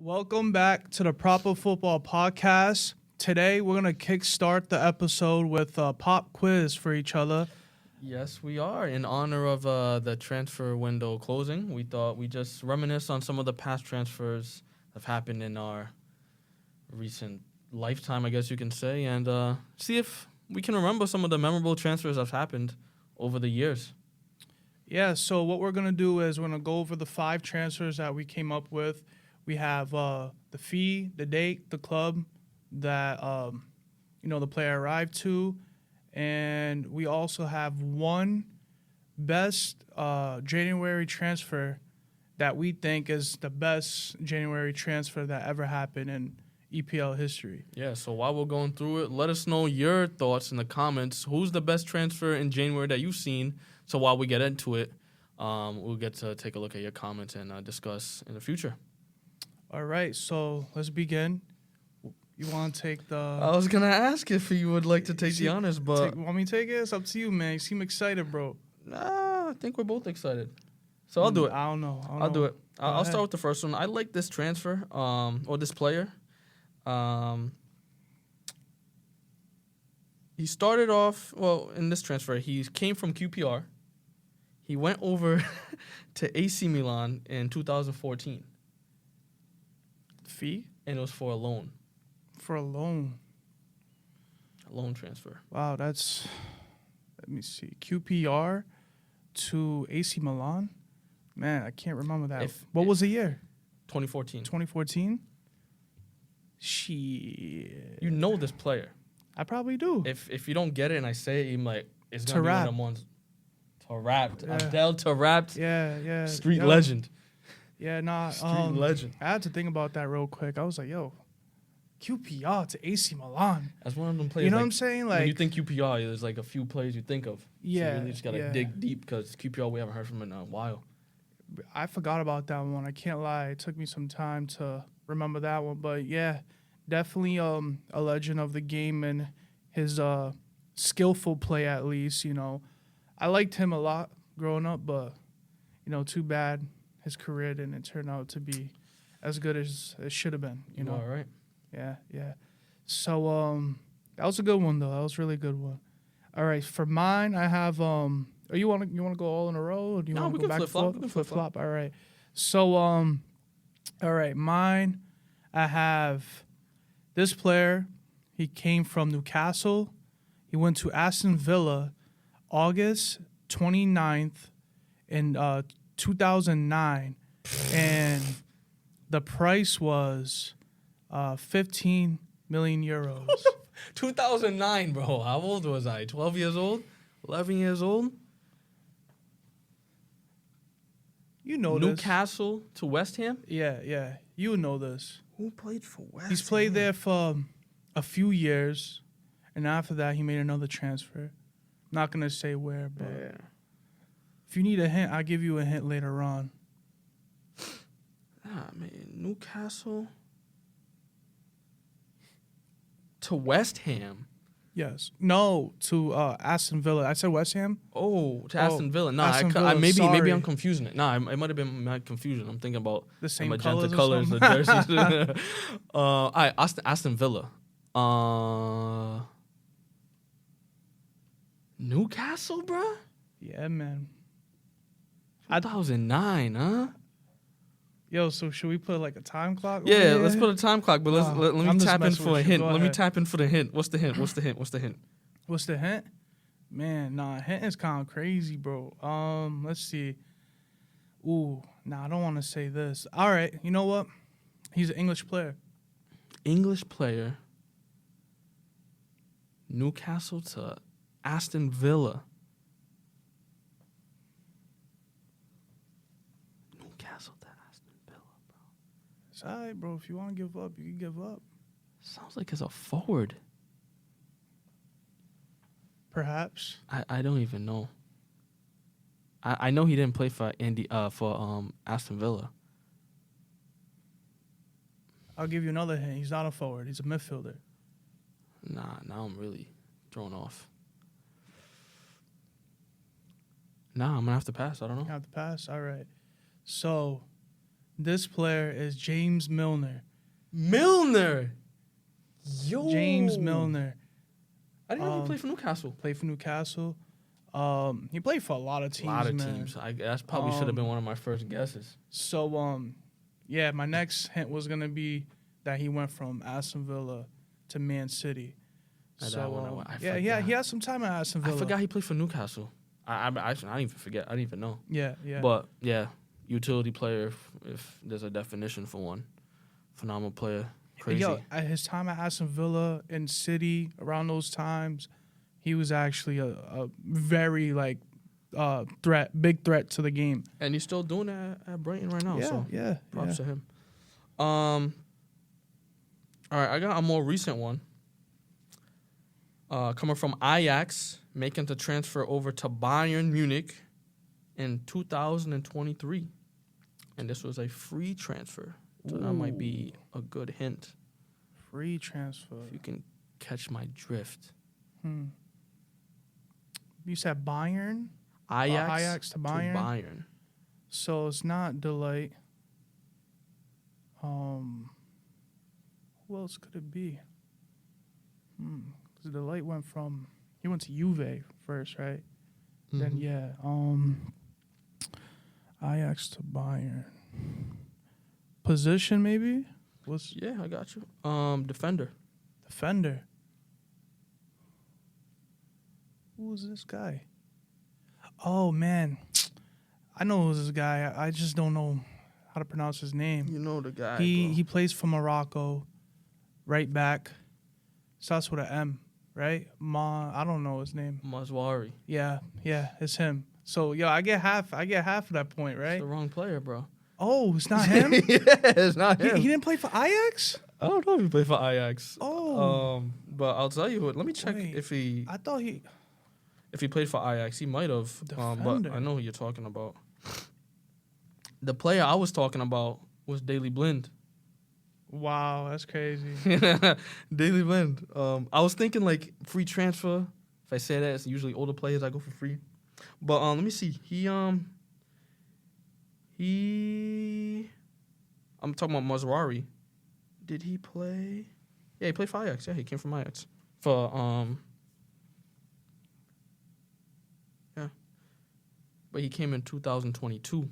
Welcome back to the Proper Football Podcast. Today, we're going to kickstart the episode with a pop quiz for each other. Yes, we are. In honor of the transfer window closing, we thought we'd just reminisce on some of the past transfers that have happened in our recent lifetime, I guess you can say, and see if we can remember some of the memorable transfers that have happened over the years. Yeah, so what we're going to do is we're going to go over the 5 transfers that we came up with. We have the fee, the date, the club that the player arrived to, and we also have one best January transfer that we think is the best January transfer that ever happened in EPL history. Yeah, so while we're going through it, let us know your thoughts in the comments. Who's the best transfer in January that you've seen? So while we get into it, we'll get to take a look at your comments and discuss in the future. All right, so let's begin. You want to take the... I was going to ask if you would like to take the honors, but... Want me to take it? It's up to you, man. You seem excited, bro. Nah, I think we're both excited. So I'll do it. I don't know. I'll do it. I'll start with the first one. I like this transfer, or this player. He started off, in this transfer, he came from QPR. He went over to AC Milan in 2014. Fee? And it was for a loan. For a loan. A loan transfer. Wow, that's... Let me see. QPR to AC Milan? Man, I can't remember that. What was the year? 2014. 2014? Shit. You know this player. I probably do. If you don't get it and I say it, I'm like, it's going to be one of them ones. Taarabt. Yeah. Abdel Taarabt. Yeah. Street legend. Yeah, nah. Street legend. I had to think about that real quick. I was like, yo, QPR to AC Milan. That's one of them players. You know what I'm saying? Like, when you think QPR, there's like a few players you think of. Yeah. So you really just got to dig deep because QPR, we haven't heard from in a while. I forgot about that one. I can't lie. It took me some time to remember that one. But, yeah, definitely a legend of the game and his skillful play, at least. You know, I liked him a lot growing up, but, too bad his career didn't turn out to be as good as it should have been. You know, all right. Yeah. So that was a good one though. That was a really good one. All right, for mine, I have you want to go all in a row, or do you want to go back and flip flop? All right. So all right, mine, I have this player. He came from Newcastle. He went to Aston Villa August 29th in 2009, and the price was 15 million euros. 2009, bro. How old was I? 12 years old? 11 years old? You know Newcastle to West Ham? Yeah. You know this. Who played for West Ham? He's played there for a few years, and after that, he made another transfer. Not going to say where, but... Yeah. If you need a hint, I'll give you a hint later on. Man, Newcastle to West Ham. Yes. No, to Aston Villa. I said West Ham? Oh, to Aston Villa. No, maybe I'm confusing it. No, it might have been my confusion. I'm thinking about the same magenta colors, the jerseys. All right, Aston Villa. Newcastle, bruh? Yeah, man. 2009, huh? Yo, so should we put like a time clock? Yeah, let's put a time clock, but let me tap in for a hint. Let me tap in for the hint. What's the hint? What's the hint? Man, hint is kind of crazy, bro. Let's see. Ooh, I don't want to say this. All right, you know what? He's an English player. English player. Newcastle to Aston Villa. It's all right, bro. If you want to give up, you can give up. Sounds like it's a forward. Perhaps. I don't even know. I know he didn't play for Aston Villa. I'll give you another hint. He's not a forward. He's a midfielder. Nah, now I'm really thrown off. Nah, I'm going to have to pass. I don't know. You have to pass? All right. So, This player is James Milner. Milner. Yo. James Milner. I didn't know he played for Newcastle. Played for Newcastle. He played for a lot of teams. That's probably should have been one of my first guesses. So, yeah, my next hint was gonna be that he went from Aston Villa to Man City. So, he had some time at Aston Villa. I forgot he played for Newcastle. I didn't even forget. I didn't even know. Yeah. But yeah, utility player. If there's a definition for one, phenomenal player. Crazy. Yo, at his time at Aston Villa and City around those times, he was actually a very big threat to the game. And he's still doing that at Brighton right now. Props to him. All right, I got a more recent one. Coming from Ajax, making the transfer over to Bayern Munich in 2023. And this was a free transfer. So that might be a good hint. Free transfer. If you can catch my drift. You said Bayern? Ajax to Bayern? So it's not Delight. Who else could it be? Because Delight he went to Juve first, right? Mm-hmm. Then, Ajax to Bayern. Position, maybe? Yeah, I got you. Defender. Who is this guy? Oh, man. I know who's this guy. I just don't know how to pronounce his name. You know the guy, He plays for Morocco. Right back. Starts with an M, right? I don't know his name. Mazwari. Yeah, it's him. So, I get half of that point, right? It's the wrong player, bro. Oh, it's not him? Yeah, it's not him. He didn't play for Ajax? I don't know if he played for Ajax. Oh. But I'll tell you what. Let me check if he played for Ajax. He might have. But I know who you're talking about. The player I was talking about was Daley Blind. Wow, that's crazy. Daley Blind. I was thinking like free transfer. If I say that, it's usually older players I go for free. But let me see. I'm talking about Mazraoui. Did he play? Yeah, he played for Ajax. Yeah, he came from Ajax. But he came in 2022.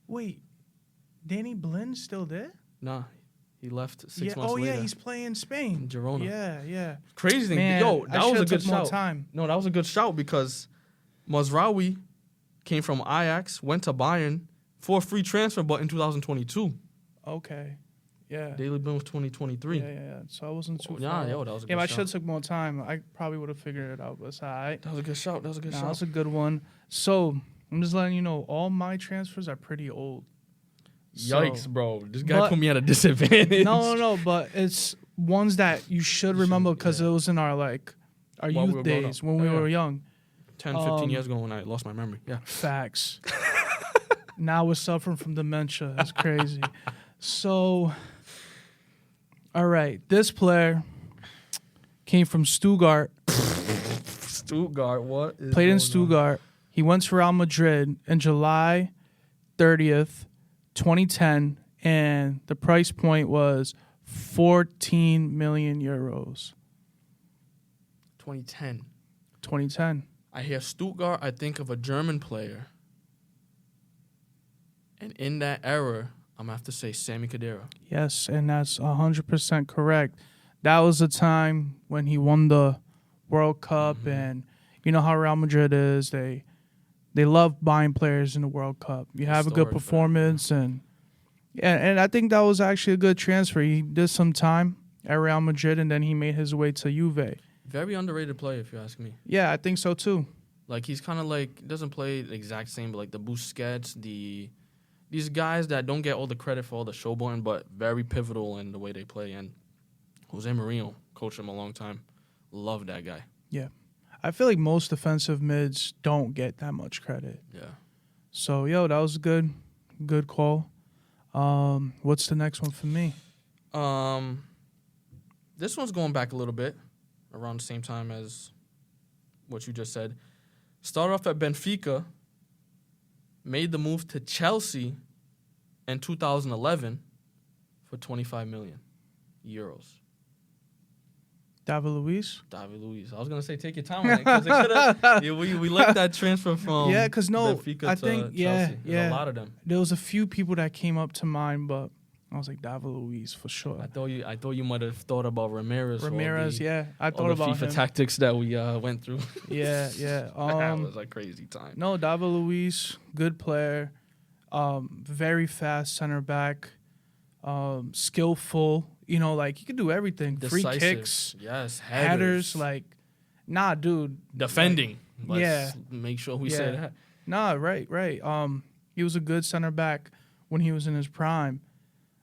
Wait, Danny Blind still there? Nah, he left 6 months later. Oh, yeah, he's playing in Spain. In Girona. Yeah. Crazy thing. Man, Yo, that was a good shout. Time. No, that was a good shout because Mazraoui came from Ajax, went to Bayern for a free transfer, but in 2022. Okay. Yeah. Daley Blind was 2023. Yeah. So I wasn't too far. That was a good shout. If I should have took more time, I probably would have figured it out, but it's all right. That was a good shout. That was a good one. So I'm just letting you know, all my transfers are pretty old. Yikes, bro. This guy put me at a disadvantage. No, but it's ones that you should remember because it was in our youth days when we were young. 10, 15 years ago when I lost my memory. Yeah. Facts. Now we're suffering from dementia. It's crazy. So, all right. This player came from Stuttgart. What? Played in Stuttgart. He went to Real Madrid in July 30th, 2010, and the price point was 14 million euros. 2010. I hear Stuttgart, I think of a German player. And in that era, I'm going to have to say Sami Khedira. Yes, and that's 100% correct. That was the time when he won the World Cup, and you know how Real Madrid is. They love buying players in the World Cup. You have a good performance, and I think that was actually a good transfer. He did some time at Real Madrid, and then he made his way to Juve. Very underrated player, if you ask me. Yeah, I think so too. Like he's kind of doesn't play the exact same, but like the Busquets, these guys that don't get all the credit for all the showboating, but very pivotal in the way they play. And Jose Mourinho coached him a long time. Love that guy. Yeah. I feel like most defensive mids don't get that much credit. Yeah. So, that was a good call. What's the next one for me? This one's going back a little bit, around the same time as what you just said. Started off at Benfica, made the move to Chelsea, and 2011 for 25 million euros. David Luiz. David Luiz. I was gonna say take your time on it because we liked that transfer from because Benfica I to think Chelsea. yeah, There's a lot of them. There was a few people that came up to mind, but I was like David Luiz for sure. I thought you might have thought about Ramirez. I thought about FIFA him. tactics that we went through. Yeah. That was a crazy time. No, David Luiz, good player, very fast center back, skillful. You know, like he could do everything. Decisive. Free kicks, yes, headers. Like, nah, dude. Defending. Like, Let's make sure we say that. Nah, right. He was a good center back when he was in his prime.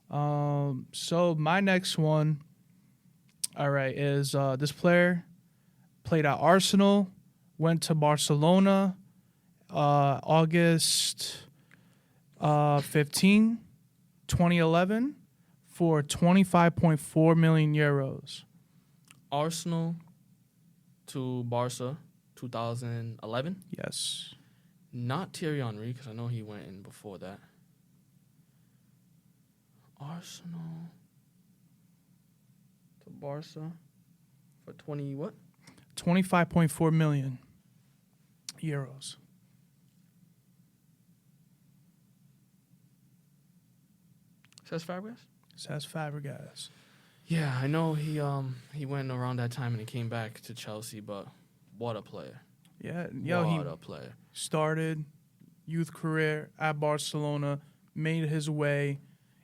So my next one, all right, is this player played at Arsenal, went to Barcelona, August 15, 2011, for 25.4 million euros. Arsenal to Barca, 2011. Yes. Not Thierry Henry, because I know he went in before that. Arsenal to Barca for 20 what? 25.4 million euros. Says Fabregas? Says Fabregas. Yeah, I know he went around that time and he came back to Chelsea, but what a player. Yeah, what a player. Started youth career at Barcelona, made his way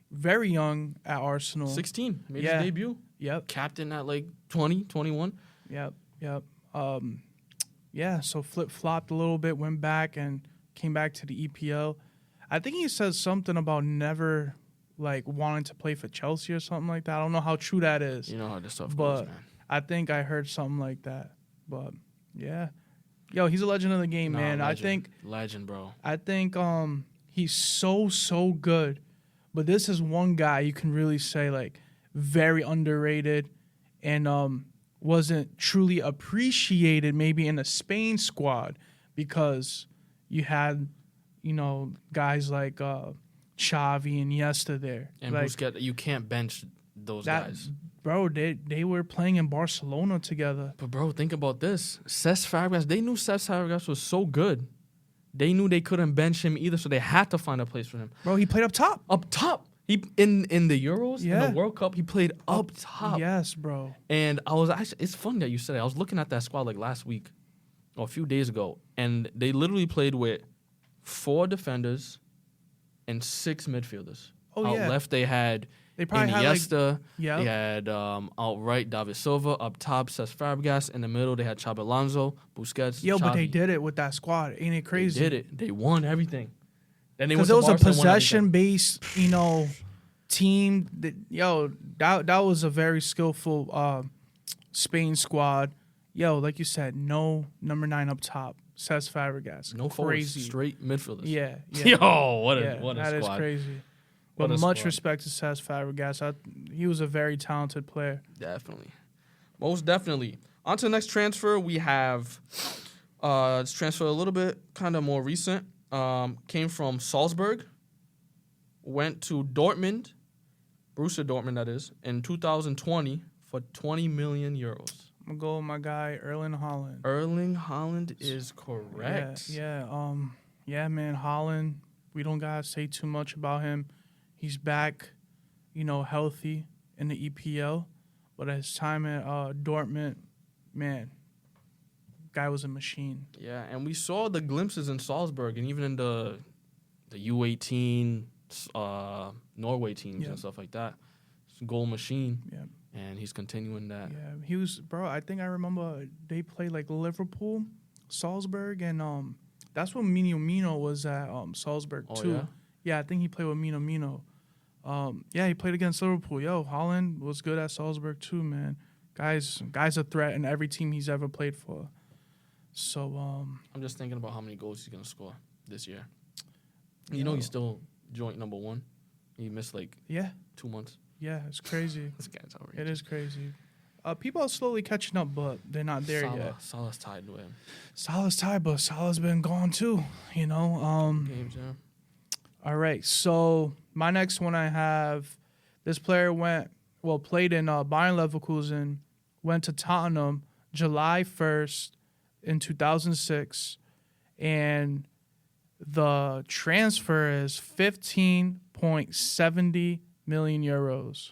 very young at Arsenal. 16, made his debut. Yep. Captain at like 20, 21. Yep. So flip-flopped a little bit, went back and came back to the EPL. I think he says something about never like wanting to play for Chelsea or something like that. I don't know how true that is. You know how this stuff goes, man. I think I heard something like that. But yeah. Yo, he's a legend of the game, man. Legend, bro. I think he's so good. But this is one guy you can really say like very underrated and wasn't truly appreciated maybe in a Spain squad because you had, guys like Xavi and Iniesta there. And like, Busquets, you can't bench those guys. Bro, they were playing in Barcelona together. But, bro, think about this. Cesc Fabregas, they knew Cesc Fabregas was so good. They knew they couldn't bench him either, so they had to find a place for him. Bro, he played up top. Up top. He in the Euros, in the World Cup, he played up top. Yes, bro. And it's funny that you said it. I was looking at that squad like last week or a few days ago, and they literally played with 4 defenders and 6 midfielders. Out left, they had Iniesta. They had outright David Silva. Up top, Cesc Fabregas. In the middle, they had Xabi Alonso, Busquets, Xavi. But they did it with that squad. Ain't it crazy? They did it. They won everything. Because it was a possession-based, team. That was a very skillful Spain squad. Like you said, no number 9 up top. Cesc Fabregas. No crazy straight midfielders. Yeah. Yo, what a squad. That is crazy. But much respect to Cesc Fabregas. He was a very talented player. Definitely. Most definitely. On to the next transfer. We have this transfer a little bit kind of more recent. Came from Salzburg. Went to Dortmund. Borussia Dortmund, that is. In 2020 for 20 million euros. I'm going to go with my guy, Erling Haaland. Erling Haaland is correct. Yeah, man, Haaland. We don't got to say too much about him. He's back, healthy in the EPL. But at his time at Dortmund, man, guy was a machine. Yeah, and we saw the glimpses in Salzburg and even in the U18 Norway teams and stuff like that. It's a goal machine. Yeah. And he's continuing that. Yeah, he was, bro, I think I remember they played like Liverpool, Salzburg, and that's when Mino was at Salzburg too. Yeah? Yeah, I think he played with Mino. He played against Liverpool. Haaland was good at Salzburg too, man. Guy's a threat in every team he's ever played for. So I'm just thinking about how many goals he's gonna score this year. He's still joint number 1. He missed 2 months. Yeah, it's crazy. This guy's outrageous. It is crazy. People are slowly catching up, but they're not there yet. Salah's tied to him. Salah's tied, but Salah's been gone too. Games, yeah. All right, so My next one I have, this player played in Bayern Leverkusen, went to Tottenham July 1st in 2006, and the transfer is 15.70 million euros.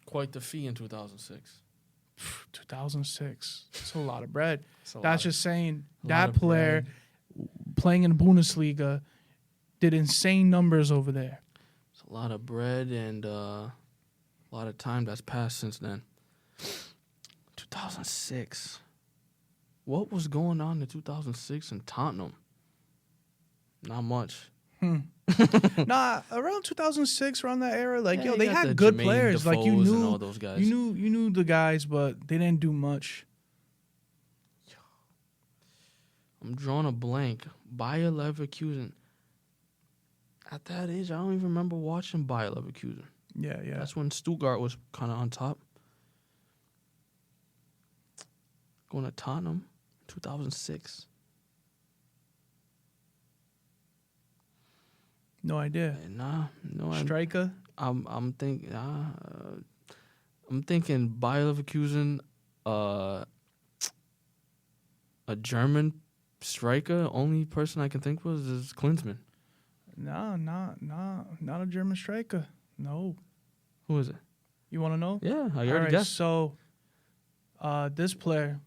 Quite the fee in 2006. 2006. That's a lot of bread. That's just saying that player playing in Bundesliga did insane numbers over there. It's a lot of bread and a lot of time that's passed since then. 2006. What was going on in 2006 in Tottenham? Not much. Nah, around 2006, around that era, they had good players. Defoes, like you knew all those guys. You knew the guys, but they didn't do much. I'm drawing a blank. Bayer Leverkusen. At that age, I don't even remember watching Bayer Leverkusen. Yeah. That's when Stuttgart was kind of on top. Going to Tottenham, 2006. No idea. No. Striker. I'm thinking. I'm thinking Bayer Leverkusen, a German striker. Only person I can think is Klinsmann. No, not a German striker. No. Who is it? You want to know? Yeah, I already guessed. So, this player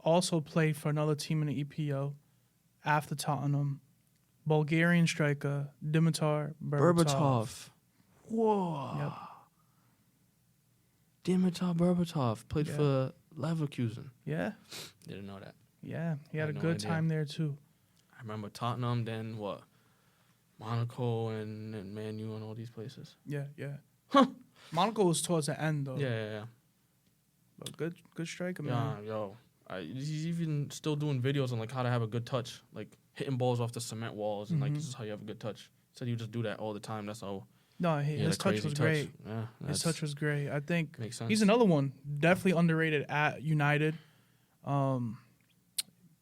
also played for another team in the EPO after Tottenham. Bulgarian striker Dimitar Berbatov. Whoa. Yep. Dimitar Berbatov played for Leverkusen. Yeah. Didn't know that. Yeah, he had a good time there too. I remember Tottenham, then what? Monaco and Man U and all these places. Yeah. Huh. Monaco was towards the end though. Yeah. But good striker, man. Yeah, yo. He's even still doing videos on like how to have a good touch, like hitting balls off the cement walls, and like this is how you have a good touch. He said you just do that all the time. That's how. No, his touch was great. Yeah, his touch was great. I think makes sense. He's another one definitely underrated at United.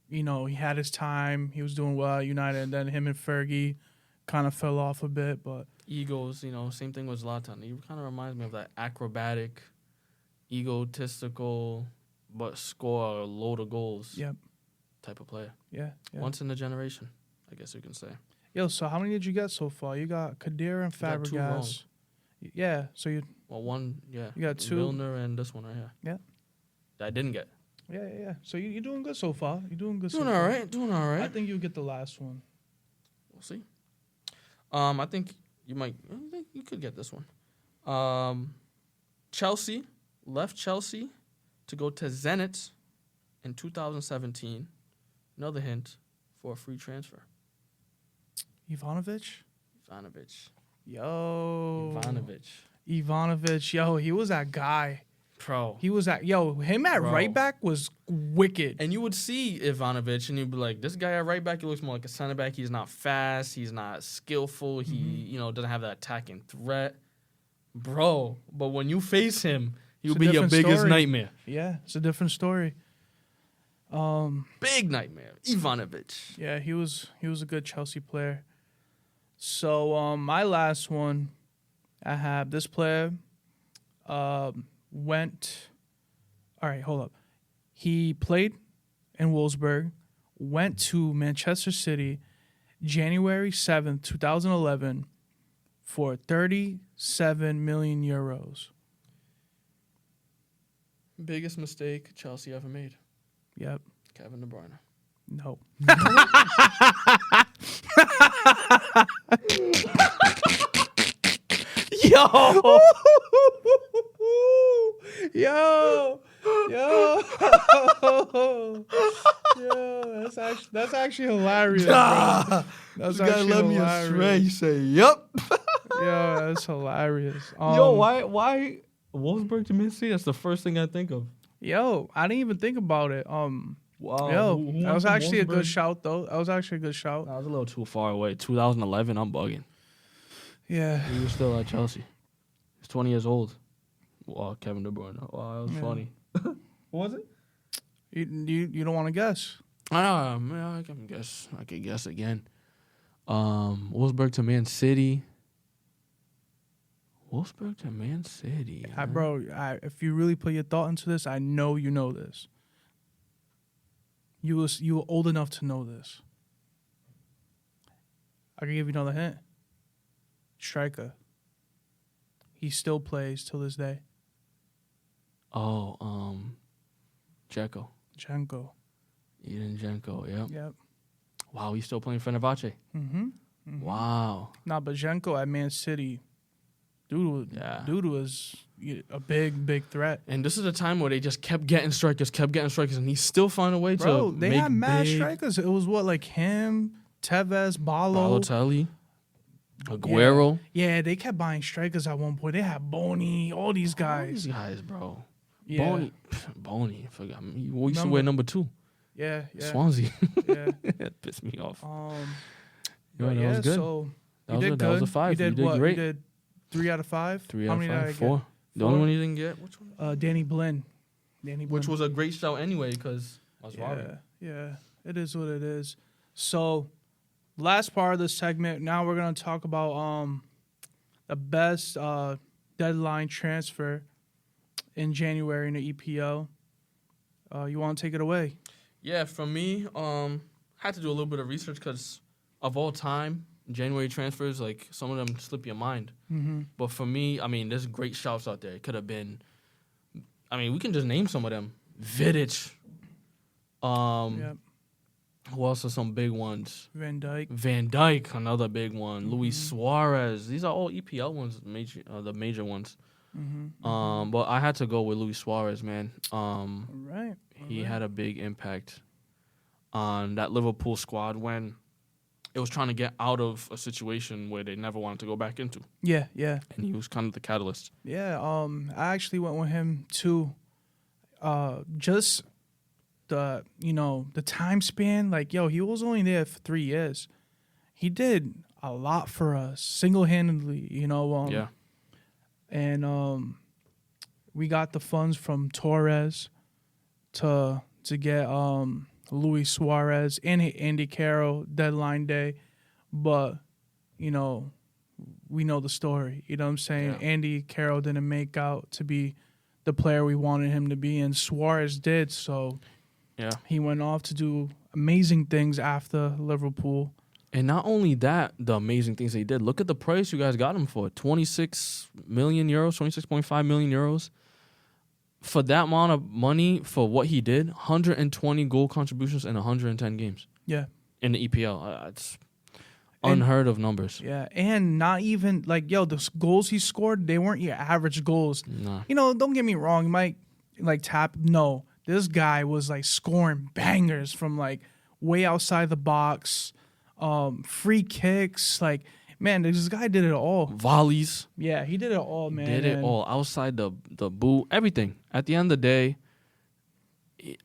He had his time. He was doing well at United, and then him and Fergie kind of fell off a bit. But egos, same thing with Zlatan. He kind of reminds me of that acrobatic, egotistical, but score a load of goals. Yep. Type of player. Yeah. Once in a generation, I guess you can say. Yo, so how many did you get so far? You got Khedira and Fabregas. Got 2 wrong. Yeah, so you. Well, one, yeah. You got 2. Milner and this one right here. Yeah. That I didn't get. Yeah. So you're doing good so far. You're doing good. Doing all right. I think you'll get the last one. We'll see. I think you could get this one. Chelsea left Chelsea to go to Zenit in 2017. Another hint for a free transfer. Ivanovic. Ivanovic. Yo, he was that guy. Pro. He was that. Yo, him at right back was wicked. And you would see Ivanovic, and you'd be like, this guy at right back, he looks more like a center back. He's not fast. He's not skillful. He, doesn't have that attacking threat. Bro, but when you face him, he'll be your biggest nightmare. Yeah, it's a different story. Big nightmare. Ivanovic. Yeah, he was a good Chelsea player. So, my last one, I have this player went... All right, hold up. He played in Wolfsburg, went to Manchester City January 7th, 2011 for 37 million euros. Biggest mistake Chelsea ever made. Yep. Kevin De Bruyne. No. Yo, that's actually hilarious, bro. That's actually let me astray. You say, "Yep." Yo, that's hilarious. Why Wolfsburg to Man City? That's the first thing I think of. Yo, I didn't even think about it. Wow. Yo, that was actually a good shout, though. That was actually a good shout. That was a little too far away. 2011, I'm bugging. Yeah. He was still at Chelsea. He's 20 years old. Wow, Kevin De Bruyne. Wow, that was funny. What was it? You don't want to guess? I can guess. I could guess again. Wolfsburg to Man City. Wolfsburg to Man City. Bro, if you really put your thought into this, I know you know this. You were old enough to know this. I can give you another hint. Striker. He still plays till this day. Oh, Dzeko. Eden Dzeko, Yep. Wow, he's still playing Fenerbahce. Mm-hmm. Wow. Nah, but Dzeko at Man City, dude was a big threat. And this is a time where they just kept getting strikers, and he's still finding a way to they make had mad big strikers. It was like him, Tevez, Balotelli, Aguero. Yeah, they kept buying strikers at one point. They had Boney, all these guys. All these guys, bro. Yeah. Boney, I forgot. He used to wear number 2. Yeah. Swansea. Yeah. That pissed me off. That was good. So that was a 5. You did what? Great. You did 3 out of 5? 3 How out of many 5. did I 4. get? The only one you didn't get, which one? Danny Blinn. Which was a great shout anyway, because Yeah. It is what it is. So, last part of this segment, now we're going to talk about the best deadline transfer in January in the EPO. You want to take it away? Yeah, for me, had to do a little bit of research because of all time, January transfers, like some of them slip your mind. Mm-hmm. But for me, I mean, there's great shouts out there. It could have been, I mean, we can just name some of them. Vidic. Yep. Who else are some big ones? Van Dijk, another big one. Mm-hmm. Luis Suarez. These are all EPL ones, the major ones. Mm-hmm. But I had to go with Luis Suarez, man. Right. He had a big impact on that Liverpool squad when it was trying to get out of a situation where they never wanted to go back into. Yeah. And he was kind of the catalyst. Yeah, I actually went with him too. Just the time span, like, he was only there for 3 years. He did a lot for us single-handedly, Yeah. And we got the funds from Torres to get Luis Suarez and Andy Carroll deadline day, but we know the story. You know what I'm saying? Yeah. Andy Carroll didn't make out to be the player we wanted him to be, and Suarez did. So yeah, he went off to do amazing things after Liverpool. And not only that, the amazing things he did. Look at the price you guys got him for: 26 million euros, 26.5 million euros. For that amount of money, for what he did, 120 goal contributions in 110 games. Yeah. In the EPL. It's unheard of numbers. Yeah, and not even, the goals he scored, they weren't your average goals. Nah. Don't get me wrong, you might, tap. No, this guy was, scoring bangers from, way outside the box, free kicks, man, this guy did it all. Volleys. Yeah, he did it all, man. Did it all. Outside the boot, everything. At the end of the day,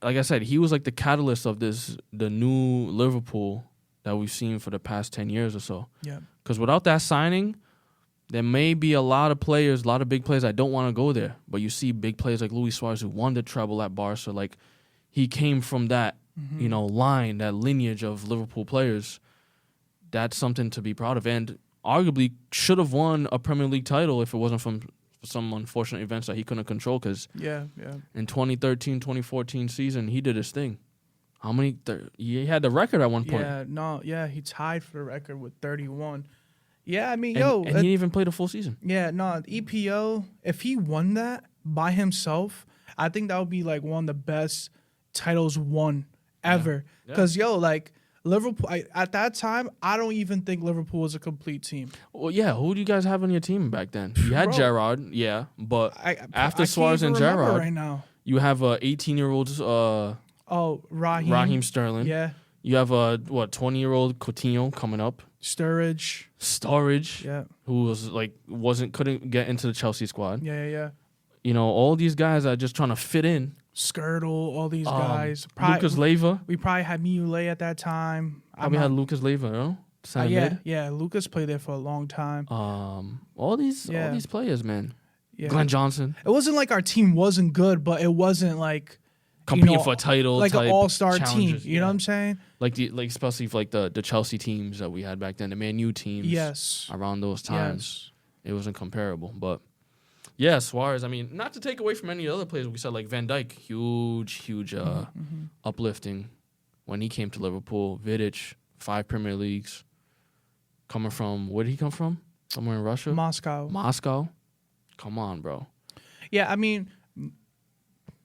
like I said, he was the catalyst of the new Liverpool that we've seen for the past 10 years or so. Yeah. Because without that signing, there may be a lot of big players that don't want to go there. But you see big players like Luis Suarez who won the treble at Barca. He came from that, line, that lineage of Liverpool players. That's something to be proud of. And arguably should have won a Premier League title if it wasn't from some unfortunate events that he couldn't control. Because in 2013, 2014 season, he did his thing. How many? He had the record at one point. He tied for the record with 31. Yeah, I mean, and he didn't even play the full season. Yeah, EPO, if he won that by himself, I think that would be one of the best titles won ever. Because, Liverpool, at that time, I don't even think Liverpool was a complete team. Well, yeah, who do you guys have on your team back then? You had Gerrard, but after Suarez and Gerrard, right now, you have 18-year-old Raheem Sterling. Yeah. You have 20-year-old Coutinho coming up. Sturridge. Yeah. Who was couldn't get into the Chelsea squad. Yeah. All these guys are just trying to fit in. Skirtle, all these guys. Lucas Leiva. We probably had Mignolet at that time. We had Lucas Leiva, no? Yeah. Lucas played there for a long time. All these players, man. Yeah. Glenn Johnson. It wasn't like our team wasn't good, but it wasn't competing for a title, an all-star team. You know what I'm saying? Especially for the Chelsea teams that we had back then, the Man U teams. Yes. Around those times. It wasn't comparable. But, yeah, Suarez, I mean, not to take away from any other players. We said, like, Van Dijk, huge uplifting when he came to Liverpool. Vidic, 5 Premier Leagues. Coming from, where did he come from? Somewhere in Russia? Moscow? Come on, bro. Yeah, I mean,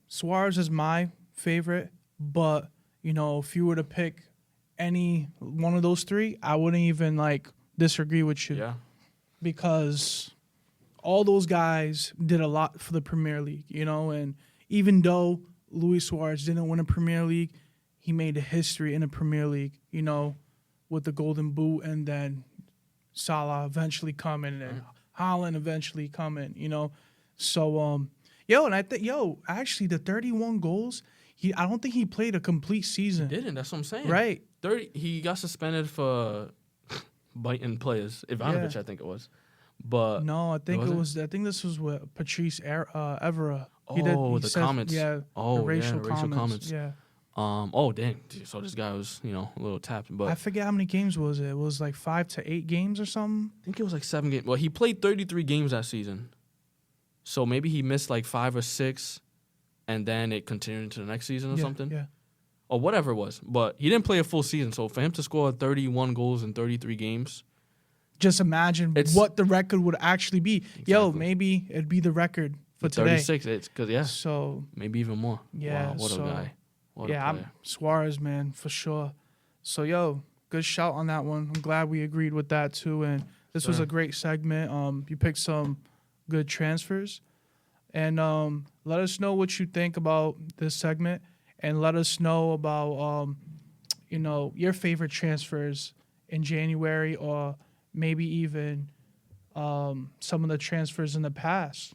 Suarez is my favorite, but, you know, if you were to pick any one of those 3, I wouldn't even, like, disagree with you. Yeah. Because all those guys did a lot for the Premier League, you know, and even though Luis Suarez didn't win a Premier League, he made a history in the Premier League, you know, with the Golden Boot, and then Salah eventually coming, and Haaland eventually coming, you know. So, actually, the 31 goals, I don't think he played a complete season. He didn't. That's what I'm saying. Right. He got suspended for biting players. Ivanovic, I think it was. But no, I think I think this was with Patrice Evra. The comments. Yeah. The racial comments. Yeah. Dang. So this guy was, you know, a little tapped. But I forget how many games was it. It was like 5 to 8 games or something. I think it was like 7 games. Well, he played 33 games that season. So maybe he missed like 5 or 6, and then it continued into the next season or something. Yeah. Or whatever it was. But he didn't play a full season. So for him to score 31 goals in 33 games. Just imagine what the record would actually be. Exactly. Maybe it'd be the record for today. 36. It's because So maybe even more. Yeah. Wow, what a guy. I'm Suarez, man, for sure. So good shout on that one. I'm glad we agreed with that too. And this was a great segment. You picked some good transfers, and let us know what you think about this segment, and let us know about your favorite transfers in January, or maybe even some of the transfers in the past.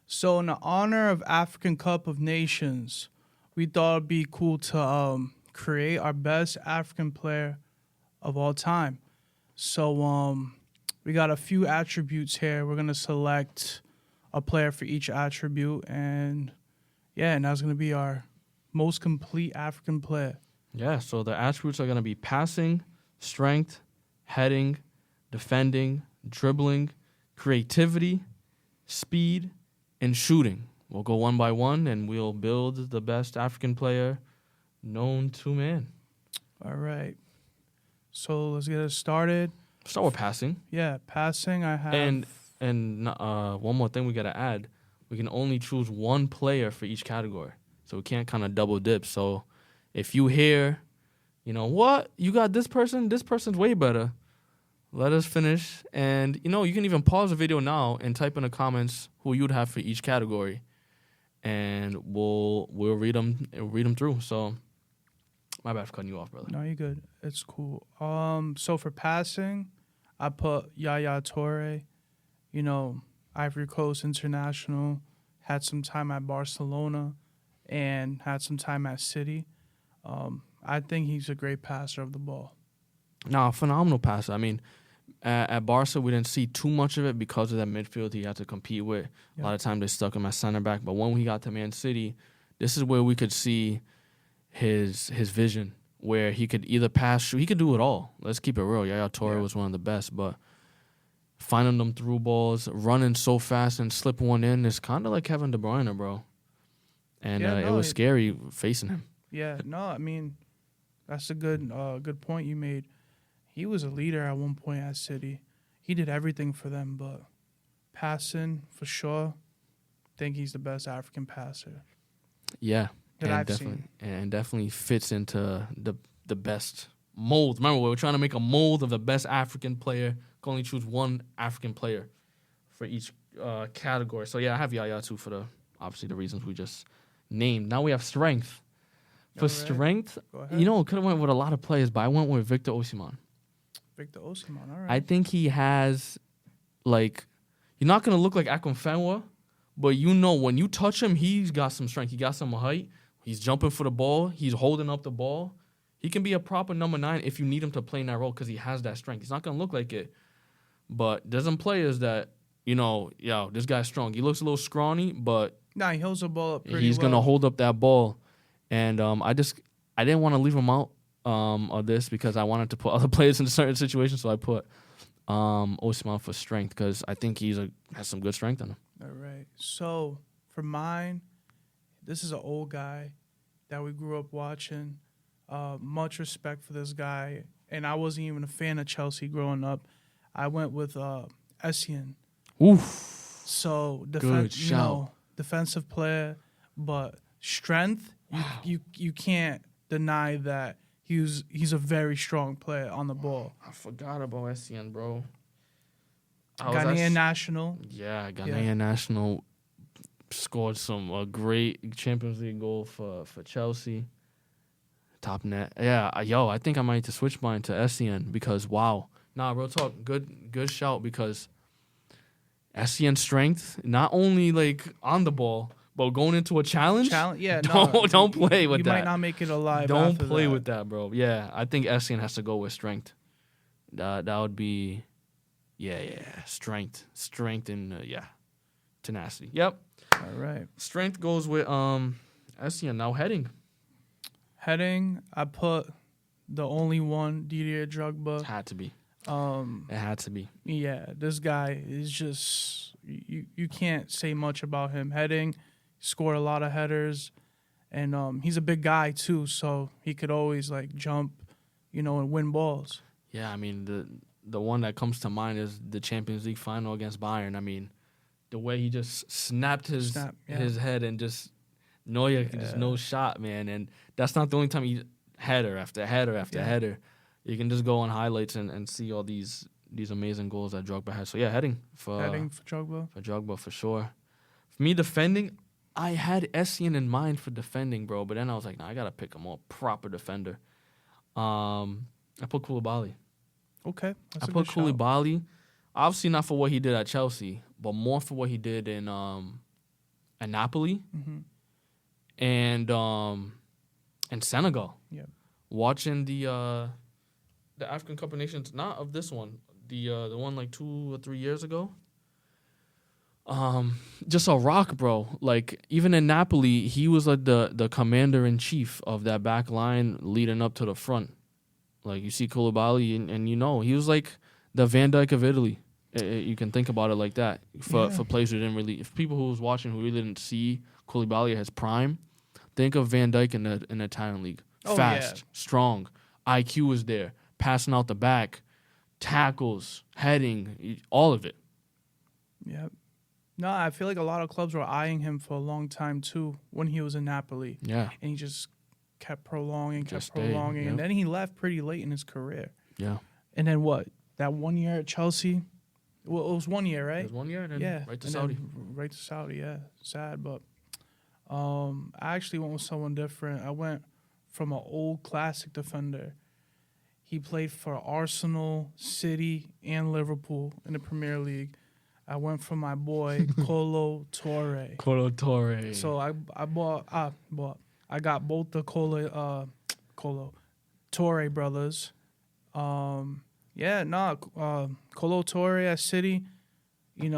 So in the honor of African Cup of Nations, we thought it'd be cool to create our best African player of all time. So we got a few attributes here. We're going to select a player for each attribute, and that's going to be our most complete African player. Yeah, so the attributes are going to be passing, strength, heading, defending, dribbling, creativity, speed, and shooting. We'll go one by one, and we'll build the best African player known to man. All right. So let's get it started. Start with passing. Yeah, passing. I have. And one more thing we got to add. We can only choose one player for each category. So we can't kind of double dip. So if you hear, you know, what? You got this person's way better. Let us finish. And, you know, you can even pause the video now and type in the comments who you'd have for each category. And we'll read them through. So my bad for cutting you off, brother. No, you're good. It's cool. So for passing, I put Yaya Toure. You know, Ivory Coast international, had some time at Barcelona, and had some time at City. I think he's a great passer of the ball. No, phenomenal passer. I mean, at Barca, we didn't see too much of it because of that midfield he had to compete with. Yeah. A lot of times they stuck him at center back. But when he got to Man City, this is where we could see his vision, where he could either pass, shoot. He could do it all. Let's keep it real. Yaya Toure was one of the best. But finding them through balls, running so fast and slipping one in, is kind of like Kevin De Bruyne, bro. And it was scary facing him. Yeah, no, I mean, that's a good point you made. He was a leader at one point at City. He did everything for them, but passing, for sure, I think he's the best African passer. Yeah, that I've seen. And definitely fits into the best mold. Remember, we were trying to make a mold of the best African player. Can only choose one African player for each category. So, yeah, I have Yaya, too, for obviously the reasons we just named. Now we have strength. For strength, you know, could have went with a lot of players, but I went with Victor Osimhen. Victor Osimhen, all right. I think he has, like, you're not going to look like Akinfenwa, but you know when you touch him, he's got some strength. He got some height. He's jumping for the ball. He's holding up the ball. He can be a proper number 9 if you need him to play in that role because he has that strength. He's not going to look like it. But there's some players that, you know, this guy's strong. He looks a little scrawny, but he holds the ball up pretty well. He's going to hold up that ball. And I didn't want to leave him out of this because I wanted to put other players in certain situations. So I put Osimhen for strength because I think has some good strength in him. All right. So for mine, this is an old guy that we grew up watching. Much respect for this guy, and I wasn't even a fan of Chelsea growing up. I went with Essien. Oof. So Good shout. Defensive player, but strength. Wow. You can't deny that he's a very strong player on the ball. I forgot about Essien, bro. Ghanaian national. Yeah, Ghanaian national scored a great Champions League goal for Chelsea. Top net. Yeah, I think I might need to switch mine to Essien because wow. Nah, real talk. Good shout because Essien strength, not only like on the ball, but going into a challenge. Yeah, don't play with that. You might not make it alive. Don't play with that, bro. Yeah, I think Essien has to go with strength. That would be, strength and tenacity. Yep. All right. Strength goes with Essien. Now heading, I put the only one, Didier Drogba. It had to be. It had to be. Yeah, this guy is just you can't say much about him. Heading, scored a lot of headers, and he's a big guy too, so he could always like jump, and win balls. Yeah, I mean the one that comes to mind is the Champions League final against Bayern. I mean, the way he just snapped his head and just Neuer just no shot, man. And that's not the only time he header after header after header. You can just go on highlights and see all these amazing goals that Drogba has. So yeah, heading for Drogba. For Drogba for sure. For me defending, I had Essien in mind for defending, bro, but then I was like, nah, I gotta pick a more proper defender. I put Koulibaly. Okay. I put Koulibaly, obviously not for what he did at Chelsea, but more for what he did in Napoli and Senegal. Yeah. Watching the African Cup of Nations, not of this one, the one like 2 or 3 years ago. Just a rock, bro. Like even in Napoli, he was like the commander in chief of that back line leading up to the front. Like you see Koulibaly, and he was like the Van Dijk of Italy. You can think about it like that. For players who didn't really, if people who was watching who really didn't see Koulibaly at his prime, think of Van Dijk in the Italian league. Fast, strong, IQ was there, passing out the back, tackles, heading, all of it. Yeah. No, I feel like a lot of clubs were eyeing him for a long time too when he was in Napoli. Yeah. And he just kept prolonging, Yep. And then he left pretty late in his career. Yeah. And then what? That 1 year at Chelsea? Well, it was 1 year, right? It was 1 year, and then right to Saudi. Right to Saudi, yeah. Sad, but I actually went with someone different. I went from an old classic defender. He played for Arsenal, City, and Liverpool in the Premier League. I went for my boy Kolo Toure. Kolo Toure. So I got both the Kolo Toure brothers. Kolo Toure at City, he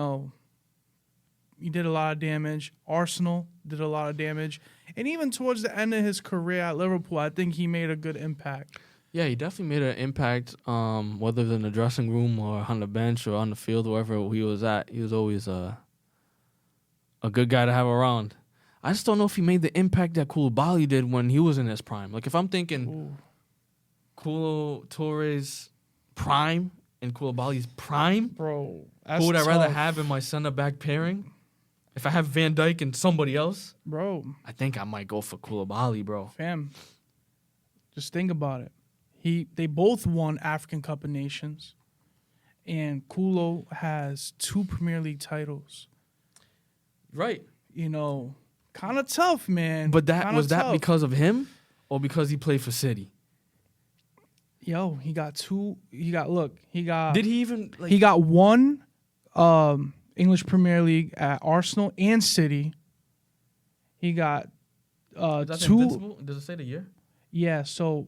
did a lot of damage. Arsenal did a lot of damage. And even towards the end of his career at Liverpool, I think he made a good impact. Yeah, he definitely made an impact, whether in the dressing room or on the bench or on the field, wherever he was at. He was always a good guy to have around. I just don't know if he made the impact that Koulibaly did when he was in his prime. Like, if I'm thinking Kolo Toure's prime and Koulibaly's prime, bro, who would I rather have in my center-back pairing? If I have Van Dijk and somebody else, bro, I think I might go for Koulibaly, bro. Fam, just think about it. They both won African Cup of Nations, and Kulo has 2 Premier League titles. Right. Kind of tough, man. But that because of him or because he played for City? Yo, he got 2. Did he even? He got 1 English Premier League at Arsenal and City. He got 2. Does it say the year? Yeah, so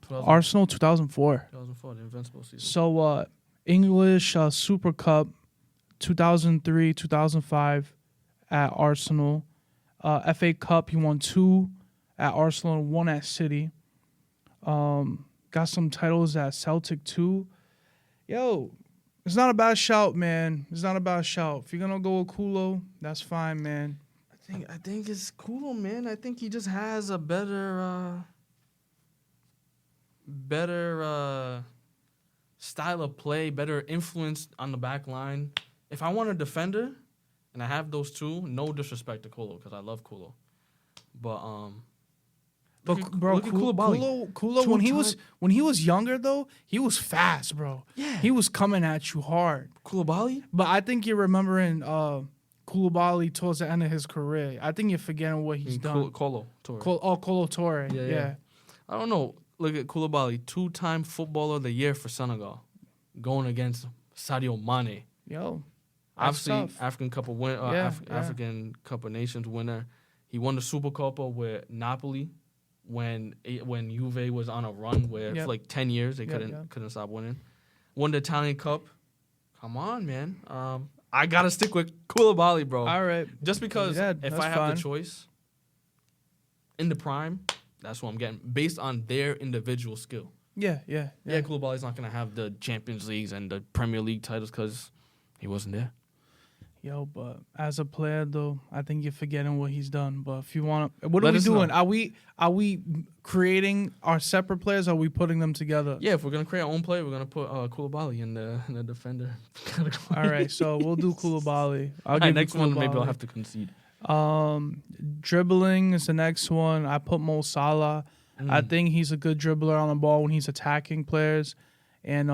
Arsenal 2004. 2004, the Invincible season. So English Super Cup 2003, 2005 at Arsenal. FA Cup, he won 2 at Arsenal and 1 at City. Got some titles at Celtic too. Yo, it's not a bad shout, man. It's not a bad shout. If you're gonna go with Kulo, that's fine, man. I think it's cool, man. I think he just has a better style of play, better influence on the back line. If I want a defender and I have those two, no disrespect to Kulo because I love Kulo, but bro, Kulo when he was younger though, he was fast, bro. Yeah, he was coming at you hard. Koulibaly? But I think you're remembering Koulibaly towards the end of his career. I think you're forgetting what he's done. Kolo Toure. Kolo Toure. Yeah. I don't know. Look at Koulibaly, 2-time Footballer of the Year for Senegal, going against Sadio Mane. Yo, obviously African Cup of African Cup of Nations winner. He won the Supercoppa with Napoli when Juve was on a run where for like 10 years they couldn't stop winning. Won the Italian Cup. Come on, man. I gotta stick with Koulibaly, bro. All right. Just because if I have the choice in the prime, that's what I'm getting based on their individual skill. Yeah. Koulibaly's not gonna have the Champions Leagues and the Premier League titles because he wasn't there. Yo, but as a player though, I think you're forgetting what he's done. But if you want to, what are we doing? Are we creating our separate players? Or are we putting them together? Yeah, if we're gonna create our own player, we're gonna put Koulibaly in the defender category. All right, so we'll do Koulibaly. Next one, maybe I'll have to concede. Dribbling is the next one. I put Mo Salah. I think he's a good dribbler on the ball when he's attacking players, and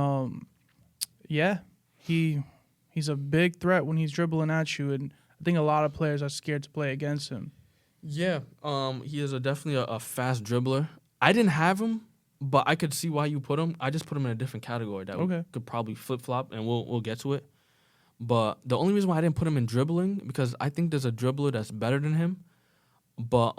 he's a big threat when he's dribbling at you, and I think a lot of players are scared to play against him. Yeah, he is definitely a fast dribbler. I didn't have him, but I could see why you put him. I just put him in a different category that we could probably flip-flop, and we'll get to it. But the only reason why I didn't put him in dribbling, because I think there's a dribbler that's better than him. But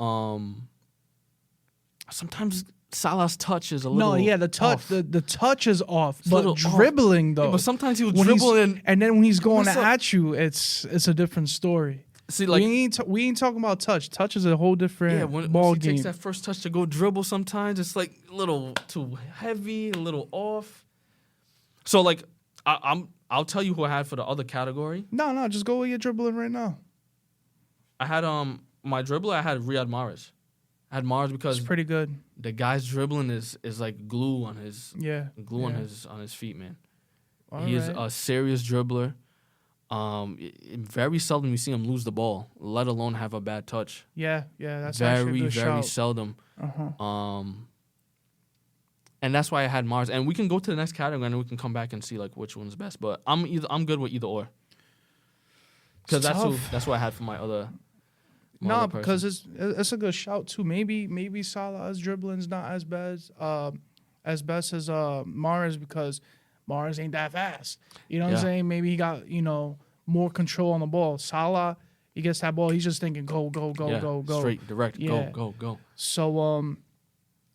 sometimes Salah's touch is a little the touch off. The touch is off, but dribbling off. though. Yeah, but sometimes he will dribble and then when he's going at you, it's a different story. See, like we ain't talking about touch. Touch is a whole different ball he game. Takes that first touch to go dribble. Sometimes it's like a little too heavy, a little off. So like I'll tell you who I had for the other category. No, just go with your dribbling right now. I had my dribbler. I had Riyad Mahrez. I had Mahrez because it's pretty good. The guy's dribbling is like glue on his on his feet, man. He is a serious dribbler. Very seldom you see him lose the ball, let alone have a bad touch. Yeah, that's very, very shout. Seldom. And that's why I had Mars. And we can go to the next category and we can come back and see like which one's best. But I'm good with either or. Because that's what I had for my other. No, because it's a good shout too. Maybe Salah's dribbling's not as best as Mahrez because Mahrez ain't that fast. You know what I'm saying? Maybe he got more control on the ball. Salah, he gets that ball, he's just thinking go, straight, direct, go. So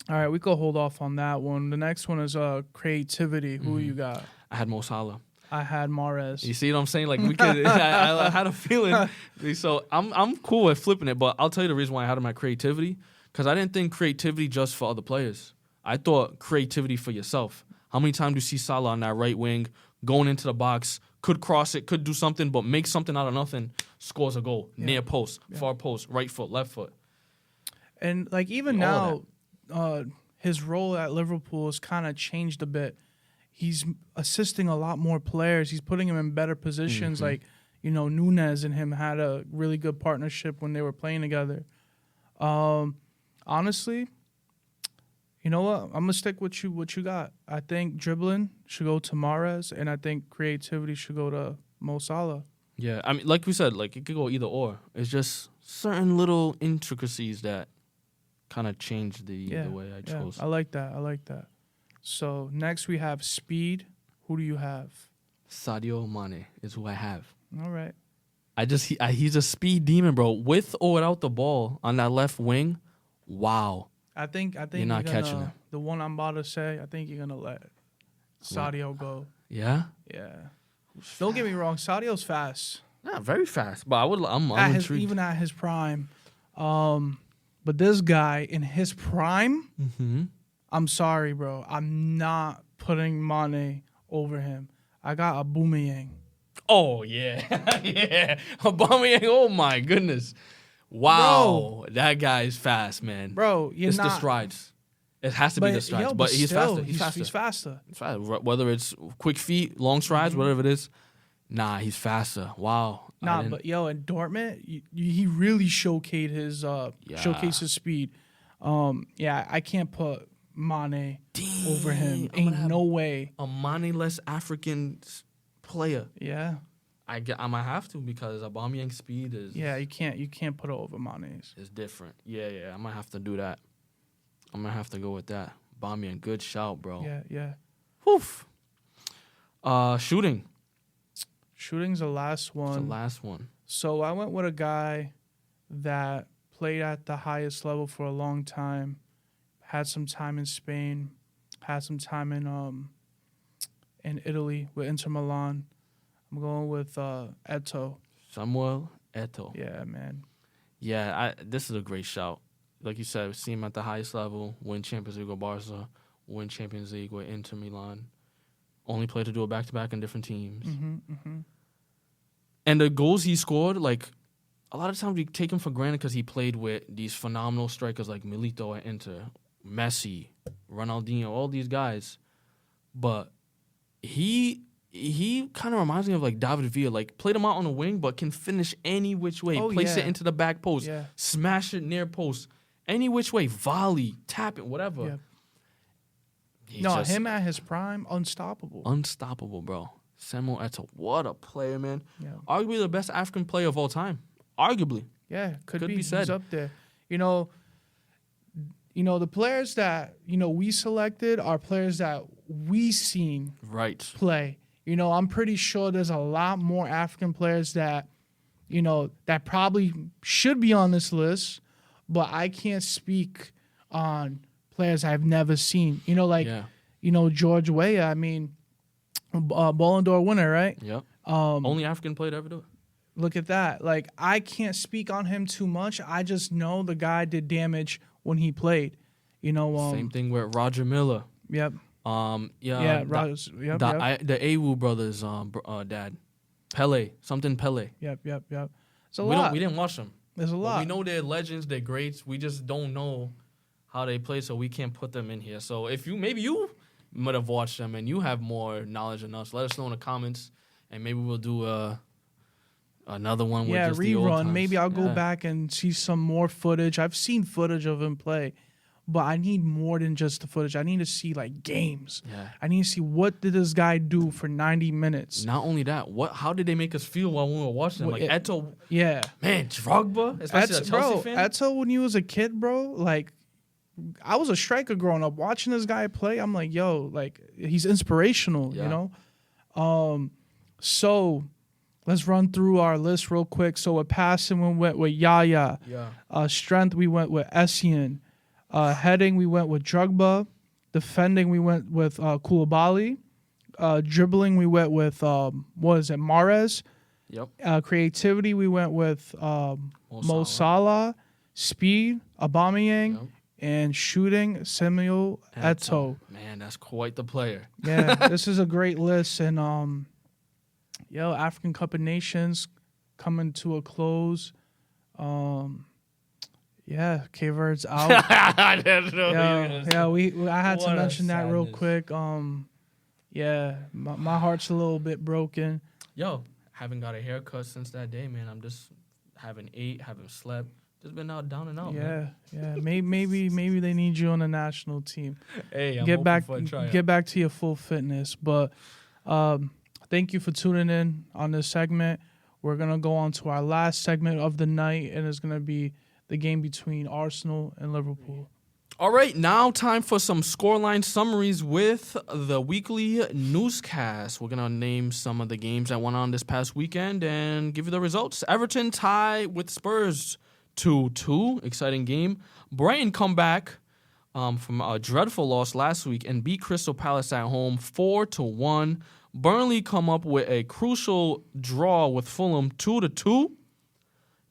all right, we could hold off on that one. The next one is creativity. Who you got? I had Mo Salah. I had Mahrez. You see what I'm saying? Like we could. I had a feeling. So I'm cool with flipping it, but I'll tell you the reason why I had him at creativity because I didn't think creativity just for other players. I thought creativity for yourself. How many times do you see Salah on that right wing going into the box? Could cross it, could do something, but make something out of nothing. Scores a goal, near post, far post, right foot, left foot. And like even now, his role at Liverpool has kind of changed a bit. He's assisting a lot more players. He's putting him in better positions. Like, Nunez and him had a really good partnership when they were playing together. Honestly, you know what? I'm going to stick with what you got. I think dribbling should go to Mahrez, and I think creativity should go to Mo Salah. Yeah, I mean, like we said, like it could go either or. It's just certain little intricacies that kind of changed the way I chose. I like that. So next we have speed. Who do you have? Sadio Mane is who I have. All right. He's a speed demon, bro. With or without the ball on that left wing, wow. I think you're not catching him. The one I'm about to say, I think you're gonna let Sadio go. Yeah. Yeah. Don't get me wrong, Sadio's fast. Yeah, very fast. But I'm intrigued. Even at his prime. But this guy in his prime. I'm sorry, bro. I'm not putting Mane over him. I got Aubameyang. Oh, yeah. Yeah. Aubameyang, oh, my goodness. Wow. Bro, that guy is fast, man. Bro, it's the strides. It has to be the strides. But he's faster. He's faster. He's faster. Whether it's quick feet, long strides, whatever it is. Nah, he's faster. Wow. Nah, but in Dortmund, he really showcased his speed. I can't put Mane over him. Ain't no way. A Mane-less African player. Yeah. I might have to because Aubameyang's speed is... Yeah, you can't put it over Mane's. It's different. Yeah, I might have to do that. I'm going to have to go with that. Aubameyang, good shout, bro. Yeah. Woof. Shooting. Shooting's the last one. It's the last one. So I went with a guy that played at the highest level for a long time, had some time in Spain, had some time in Italy with Inter Milan. I'm going with Eto'o. Samuel Eto'o. Yeah, man. Yeah, this is a great shout. Like you said, see him at the highest level, win Champions League with Barca, win Champions League with Inter Milan. Only player to do a back-to-back in different teams. And the goals he scored, like, a lot of times we take him for granted because he played with these phenomenal strikers like Milito at Inter, Messi, Ronaldinho, all these guys. But he kind of reminds me of, like, David Villa. Like, played him out on the wing, but can finish any which way. Place it into the back post. Smash it near post. Any which way. Volley, tap it, whatever. Yeah. Him at his prime, unstoppable. Unstoppable, bro. Samuel Eto'o, what a player, man. Yeah. Arguably the best African player of all time. Arguably. Yeah, could be said. He's up there. The players that, we selected are players that we seen play. I'm pretty sure there's a lot more African players that, that probably should be on this list, but I can't speak on players I've never seen. George Weah, I mean, Ballon d'Or winner, right? Yep. Only African player to ever do it. Look at that. Like, I can't speak on him too much. I just know the guy did damage when he played. Same thing with Roger Miller. Yep. The Awu brothers, dad, Pele, something Pele. Yep. It's a lot. We didn't watch them. There's a lot. We know they're legends, they're greats. We just don't know how they play, so we can't put them in here. So if you might have watched them and you have more knowledge than us, let us know in the comments, and maybe we'll do another one with just the old rerun. times. Maybe I'll go back and see some more footage. I've seen footage of him play, but I need more than just the footage. I need to see, like, games. Yeah. I need to see what did this guy do for 90 minutes. Not only that, how did they make us feel while we were watching them? Like, Eto'o. Yeah. Man, Drogba, especially a Chelsea fan. Eto'o, when you was a kid, bro, like, I was a striker growing up. Watching this guy play, I'm like, yo, like, he's inspirational, So let's run through our list real quick. So with passing, we went with Yaya. Yeah. Strength, we went with Essien. Heading, we went with Drogba. Defending, we went with Koulibaly. Dribbling, we went with, Mahrez. Yep. Creativity, we went with Mo Salah. Speed, Aubameyang. Yep. And shooting, Samuel Eto'o. Man, that's quite the player. Yeah, this is a great list. And, African Cup of Nations coming to a close. Cape Verde's out. I didn't know. I had to mention that real quick. My heart's a little bit broken. Yo, haven't got a haircut since that day, man. I'm just haven't ate, haven't slept. Just been out, down and out. Man. Maybe they need you on the national team. Hey, I'm get back to your full fitness. But thank you for tuning in on this segment. We're gonna go on to our last segment of the night, and it's gonna be the game between Arsenal and Liverpool. All right, now time for some scoreline summaries with the weekly newscast. We're going to name some of the games that went on this past weekend and give you the results. Everton tie with Spurs 2-2. Exciting game. Brighton come back from a dreadful loss last week and beat Crystal Palace at home 4-1. Burnley come up with a crucial draw with Fulham 2-2.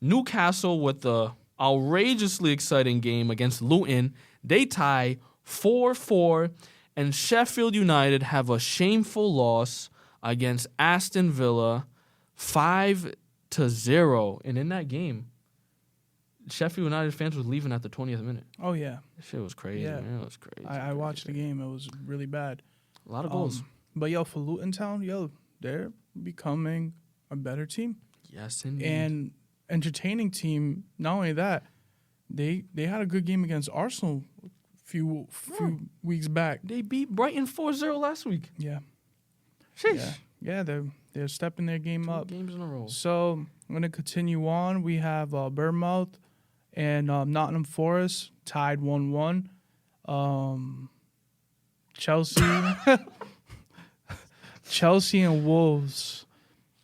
Newcastle with the outrageously exciting game against Luton. They tie 4-4. And Sheffield United have a shameful loss against Aston Villa, 5-0. And in that game, Sheffield United fans were leaving at the 20th minute. Oh, yeah. That shit was crazy, man. It was crazy. I watched the game. It was really bad. A lot of goals. But, for Luton Town, they're becoming a better team. Yes, indeed. And entertaining team. Not only that, they had a good game against Arsenal a few weeks back. They beat Brighton 4-0 last week. Yeah. Sheesh. Yeah, they're stepping their game 2 up. games in a row. So I'm going to continue on. We have Bournemouth and Nottingham Forest tied 1-1. Chelsea and Wolves.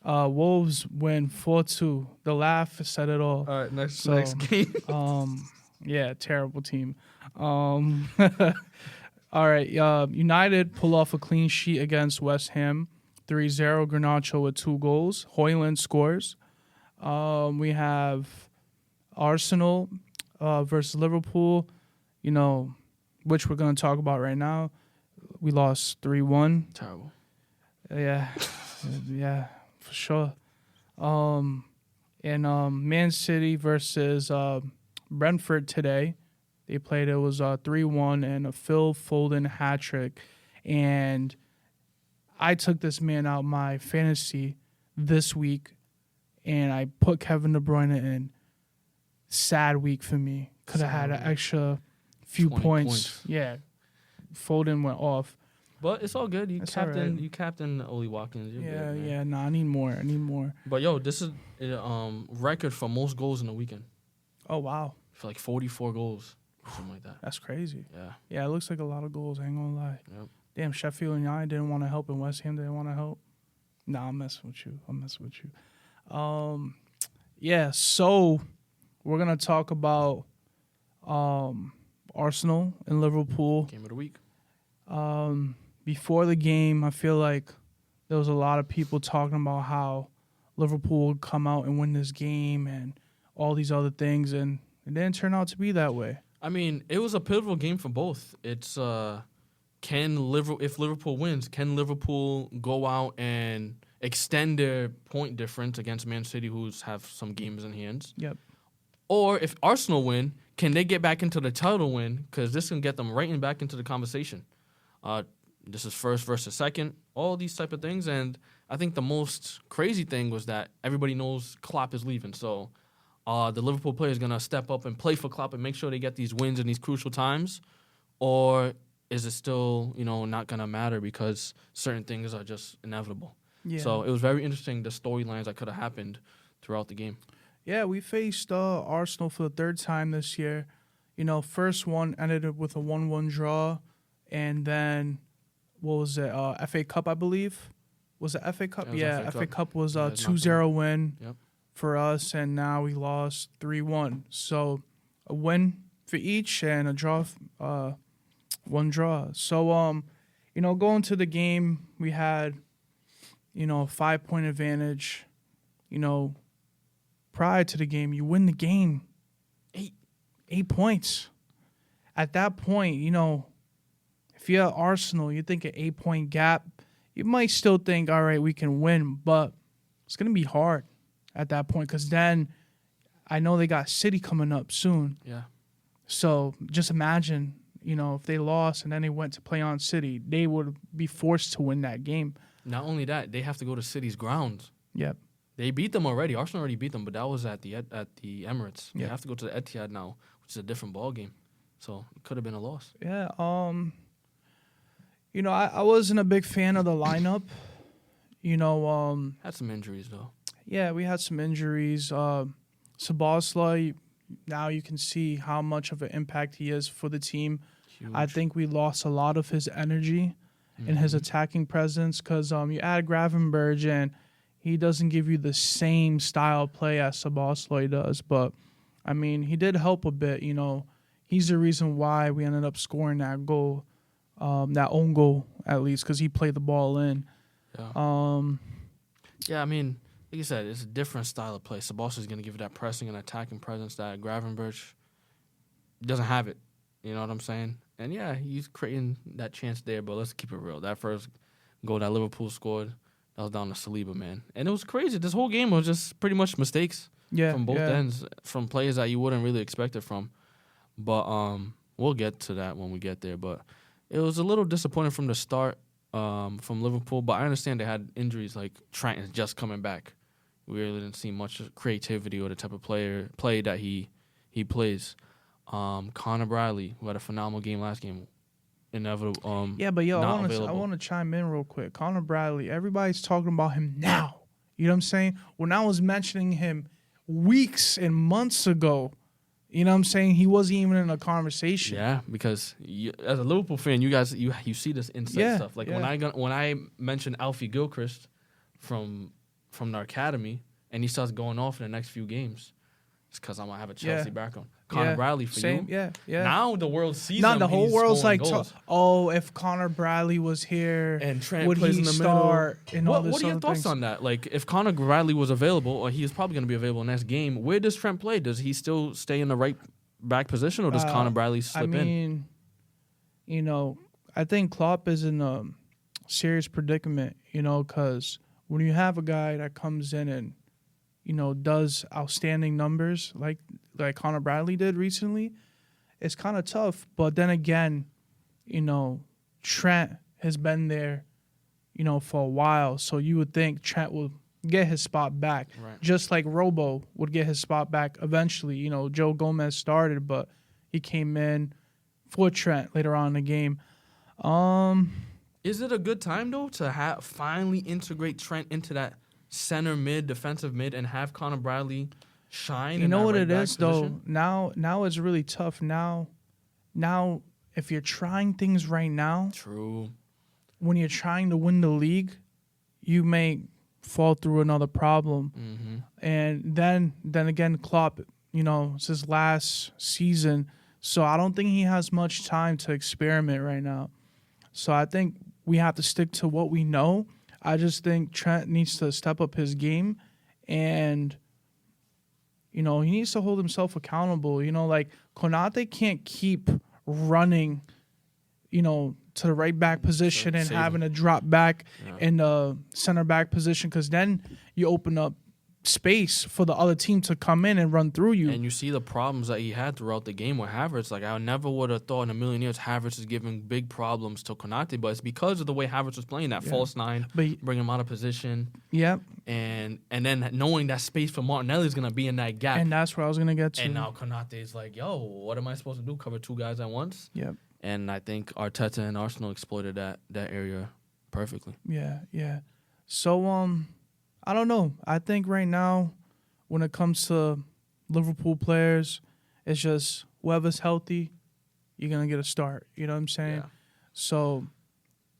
Wolves win 4-2. The laugh said it all. All right, next game. Terrible team. All right, United pull off a clean sheet against West Ham. 3-0, Garnacho with 2 goals. Højlund scores. We have Arsenal versus Liverpool, which we're going to talk about right now. We lost 3-1. Terrible. Yeah, for sure. And Man City versus Brentford today. They played. It was 3-1 and a Phil Foden hat trick. And I took this man out my fantasy this week, and I put Kevin De Bruyne in. Sad week for me. Could have had an extra few points. Yeah, Foden went off. But it's all good. You captain Oli Watkins. You're good, man. I need more. But this is record for most goals in a weekend. Oh wow. For like 44 goals. Something like that. That's crazy. Yeah. Yeah, it looks like a lot of goals. I ain't gonna lie. Yep. Damn, Sheffield United didn't want to help, and West Ham didn't want to help. Nah, I'm messing with you. So we're gonna talk about Arsenal and Liverpool. Game of the week. Before the game, I feel like there was a lot of people talking about how Liverpool would come out and win this game and all these other things, and it didn't turn out to be that way. I mean, it was a pivotal game for both. It's if Liverpool wins, can Liverpool go out and extend their point difference against Man City, who's have some games in hands? Yep. Or if Arsenal win, can they get back into the title win? Because this can get them right back into the conversation. This is first versus second, all these type of things. And I think the most crazy thing was that everybody knows Klopp is leaving. So the Liverpool player is going to step up and play for Klopp and make sure they get these wins in these crucial times. Or is it still, not going to matter because certain things are just inevitable? Yeah. So it was very interesting, the storylines that could have happened throughout the game. Yeah, we faced Arsenal for the third time this year. First one ended up with a 1-1 draw. And then, what was it? FA Cup, I believe. Was it FA Cup? Yeah, FA Cup was a 2-0 win for us, and now we lost 3-1. So, a win for each and a draw, one draw. So, going to the game, we had, a 5-point advantage. Prior to the game, you win the game. 8 points. At that point, if you're Arsenal, you think an 8-point gap, you might still think, all right, we can win, but it's going to be hard at that point because then I know they got City coming up soon. Yeah. So just imagine, if they lost and then they went to play on City, they would be forced to win that game. Not only that, they have to go to City's grounds. Yep. They beat them already. Arsenal already beat them, but that was at the Emirates. They have to go to the Etihad now, which is a different ball game. So it could have been a loss. Yeah. I wasn't a big fan of the lineup. Had some injuries though. Yeah, we had some injuries. Szoboszlai, now you can see how much of an impact he is for the team. Huge. I think we lost a lot of his energy and his attacking presence because you add Gravenberch and he doesn't give you the same style of play as Szoboszlai does. But, I mean, he did help a bit, He's the reason why we ended up scoring that goal. That own goal, at least, because he played the ball in. Yeah. I mean, like you said, it's a different style of play. Szoboszlai is going to give you that pressing and attacking presence that Gravenberch doesn't have it. You know what I'm saying? And yeah, he's creating that chance there, but let's keep it real. That first goal that Liverpool scored, that was down to Saliba, man. And it was crazy. This whole game was just pretty much mistakes from both ends, from players that you wouldn't really expect it from. But we'll get to that when we get there. But it was a little disappointing from the start from Liverpool. But I understand they had injuries, like Trent is just coming back. We really didn't see much creativity or the type of play that he plays. Connor Bradley, who had a phenomenal game last game, inevitable. Yeah, but I want to chime in real quick. Connor Bradley, everybody's talking about him now. You know what I'm saying? When I was mentioning him weeks and months ago, you know what I'm saying, he wasn't even in a conversation. Yeah, because as a Liverpool fan, you guys you see this inside stuff. Like when I mentioned Alfie Gilchrist from the academy, and he starts going off in the next few games, it's because I'm gonna have a Chelsea background. Connor Bradley for you. Yeah. Now the world sees him. Not the whole world's like, oh, if Connor Bradley was here, and Trent would plays he in the start? And all this what are your thoughts on that? Like, if Connor Bradley was available, or he is probably going to be available next game, where does Trent play? Does he still stay in the right back position, or does Connor Bradley slip in? I mean, you know, I think Klopp is in a serious predicament, you know, because when you have a guy that comes in and, you know, does outstanding numbers like Connor Bradley did recently, it's kind of tough. But then again, you know, Trent has been there, you know, for a while. So you would think Trent will get his spot back, right, just like Robo would get his spot back eventually. You know, Joe Gomez started, but he came in for Trent later on in the game. Is it a good time, though, to finally integrate Trent into that center mid, defensive mid, and have Connor Bradley shine? You know what it is, position? though? Now it's really tough. Now, if you're trying things right now, true, when you're trying to win the league, you may fall through another problem. Mm-hmm. And then again, Klopp, you know, it's his last season, so I don't think he has much time to experiment right now. So I think we have to stick to what we know. I just think Trent needs to step up his game, and, you know, he needs to hold himself accountable. You know, like Konate can't keep running, you know, to the right back position and having to drop back in the center back position, because then you open up space for the other team to come in and run through you. And you see the problems that he had throughout the game with Havertz. Like, I never would have thought in a million years Havertz is giving big problems to Konate, but it's because of the way Havertz was playing that false nine, bringing him out of position. Yep. And then knowing that space for Martinelli is going to be in that gap. And that's where I was going to get to. And now Konate is like, yo, what am I supposed to do? Cover two guys at once? Yep. And I think Arteta and Arsenal exploited that area perfectly. Yeah. So, I don't know. I think right now, when it comes to Liverpool players, it's just whoever's healthy, you're going to get a start. You know what I'm saying? Yeah. So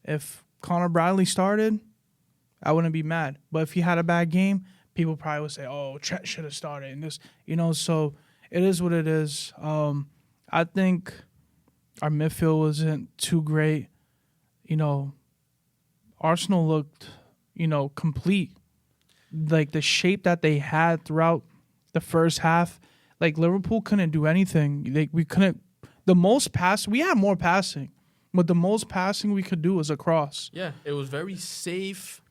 if Connor Bradley started, I wouldn't be mad. But if he had a bad game, people probably would say, oh, Trent should have started. And this, you know, so it is what it is. I think our midfield wasn't too great. You know, Arsenal looked, you know, complete. Like the shape that they had throughout the first half, like Liverpool couldn't do anything. Like we couldn't. The most pass, we had more passing, but the most passing we could do was a cross. Yeah, it was very safe,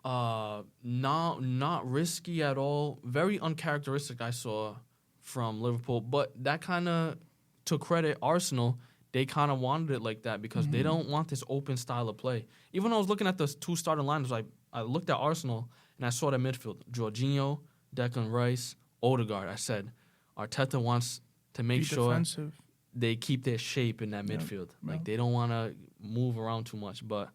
not risky at all. Very uncharacteristic, I saw from Liverpool. But that kind of, to credit Arsenal, they kind of wanted it like that because they don't want this open style of play. Even though I was looking at the two starting lineups, I looked at Arsenal and I saw the midfield: Jorginho, Declan Rice, Odegaard. I said, Arteta wants to make sure defensive. They keep their shape in that midfield. Like, they don't want to move around too much. But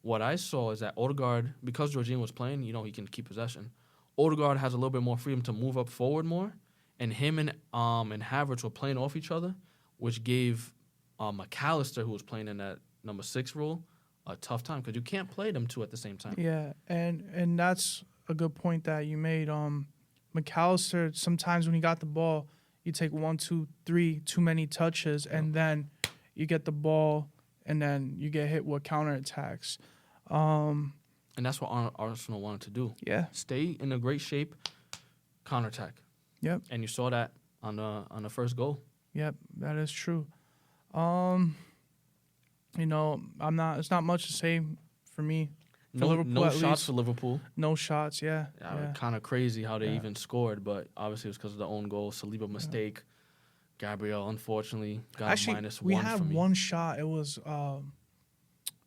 what I saw is that Odegaard, because Jorginho was playing, you know, he can keep possession. Odegaard has a little bit more freedom to move up forward more, and him and Havertz were playing off each other, which gave McAllister, who was playing in that number 6 role, a tough time because you can't play them two at the same time. Yeah, and that's a good point that you made. McAllister, sometimes when he got the ball, you take 1, 2, 3 too many touches, and then you get the ball, and then you get hit with counterattacks. And that's what Arsenal wanted to do. Yeah, stay in a great shape, counterattack. Yep. And you saw that on the first goal. Yep, that is true. You know, I'm not. It's not much to say for me. For No shots for Liverpool. No shots. Yeah. Kind of crazy how they even scored, but obviously it was because of the own goal. Saliba mistake. Gabriel, unfortunately, got a -1 we had for me. one shot. It was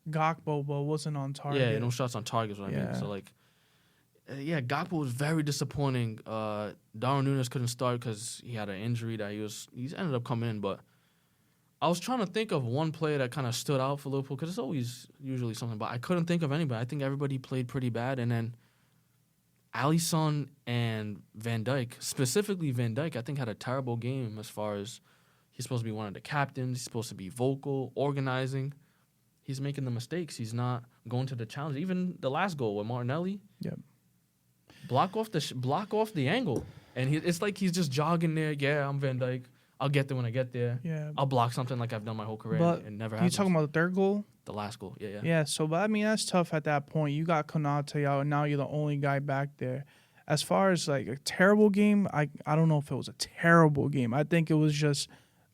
Gakpo, but it wasn't on target. Yeah, no shots on target is what I mean. So, like, Gakpo was very disappointing. Darwin Núñez couldn't start because he had an injury that he's ended up coming in. But I was trying to think of one player that kind of stood out for Liverpool because it's always usually something. But I couldn't think of anybody. I think everybody played pretty bad. And then Alisson and Van Dijk, specifically Van Dijk, I think had a terrible game as far as he's supposed to be one of the captains. He's supposed to be vocal, organizing. He's making the mistakes. He's not going to the challenge. Even the last goal with Martinelli. Yep. Block off the angle. And it's like he's just jogging there. Yeah, I'm Van Dijk. I'll get there when I get there. Yeah. I'll block something like I've done my whole career. But and never happens. You talking about the third goal? The last goal. Yeah. Yeah, so, but I mean, that's tough at that point. You got Konate out, and now you're the only guy back there. As far as, like, a terrible game, I don't know if it was a terrible game. I think it was just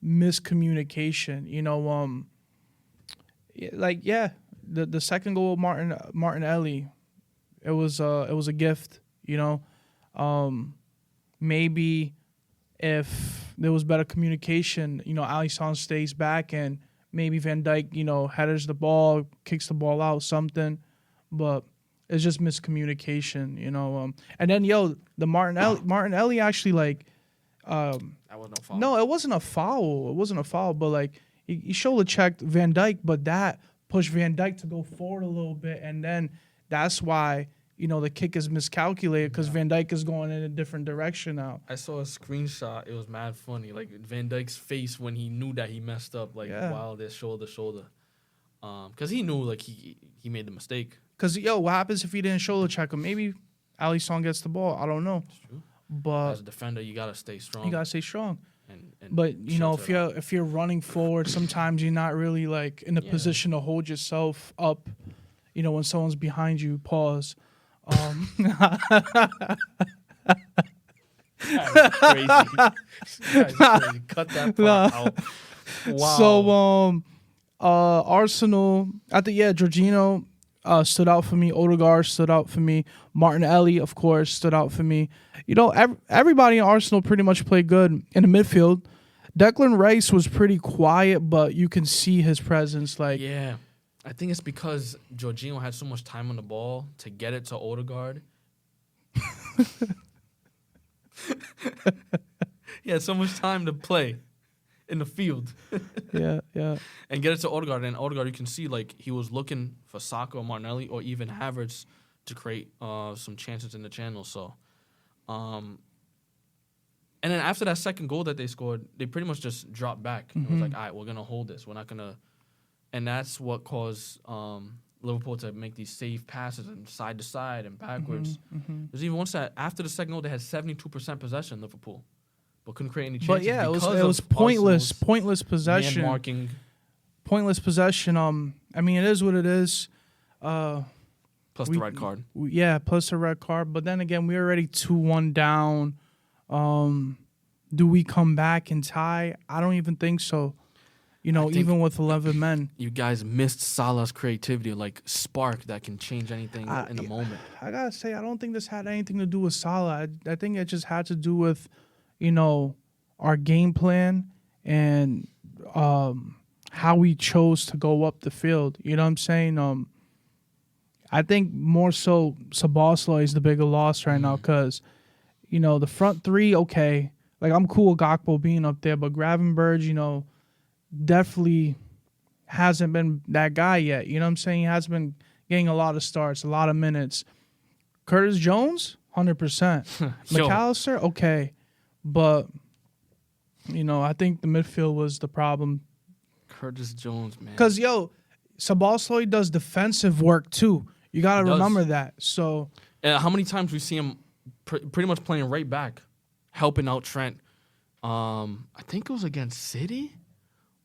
miscommunication. You know, the second goal of Martinelli, it was a gift, you know. Maybe if there was better communication, you know, Alisson stays back and maybe Van Dijk, you know, headers the ball, kicks the ball out, something. But it's just miscommunication, you know. And then, the Martinelli actually, like... that wasn't a foul. No, it wasn't a foul. It wasn't a foul, but, like, he shoulder checked Van Dijk, but that pushed Van Dijk to go forward a little bit. And then that's why... You know, the kick is miscalculated because Van Dijk is going in a different direction now. I saw a screenshot. It was mad funny. Like, Van Dijk's face when he knew that he messed up. Like, wow, there's shoulder. Because he knew, like, he made the mistake. Because, what happens if he didn't shoulder check him? Maybe Alisson gets the ball. I don't know. It's true. But as a defender, you got to stay strong. You got to stay strong. And but, you know, if you're running forward, sometimes you're not really, like, in a position to hold yourself up, you know, when someone's behind you. Pause. That is crazy. Cut that part out. Wow. So, Arsenal, I think, Jorginho stood out for me. Odegaard stood out for me. Martinelli, of course, stood out for me. You know, everybody in Arsenal pretty much played good in the midfield. Declan Rice was pretty quiet, but you can see his presence. Like, yeah. I think it's because Jorginho had so much time on the ball to get it to Odegaard. He had so much time to play in the field. Yeah. And get it to Odegaard. And Odegaard, you can see, like, he was looking for Saka or Martinelli or even Havertz to create some chances in the channel. So, and then after that second goal that they scored, they pretty much just dropped back. And it was like, all right, we're going to hold this. We're not going to... And that's what caused Liverpool to make these safe passes and side to side and backwards. There's even once that after the second goal, they had 72% possession, Liverpool, but couldn't create any chances. But yeah, it was pointless possession. Man marking. Pointless possession. I mean, it is what it is. Plus the red card. Plus the red card. But then again, we're already 2-1 down. Do we come back and tie? I don't even think so. You know, even with 11 men. You guys missed Salah's creativity, like spark that can change anything in a moment. I got to say, I don't think this had anything to do with Salah. I think it just had to do with, you know, our game plan and how we chose to go up the field. You know what I'm saying? I think more so Szoboszlai is the bigger loss right now because, you know, the front three, okay. Like, I'm cool with Gakpo being up there, but Gravenberch, you know, definitely hasn't been that guy yet. You know what I'm saying? He has been getting a lot of starts, a lot of minutes. Curtis Jones, 100%. McAllister, okay. But, you know, I think the midfield was the problem. Curtis Jones, man. Because, Szoboszlai does defensive work, too. You got to remember that. So, how many times we see him pretty much playing right back, helping out Trent. I think it was against City.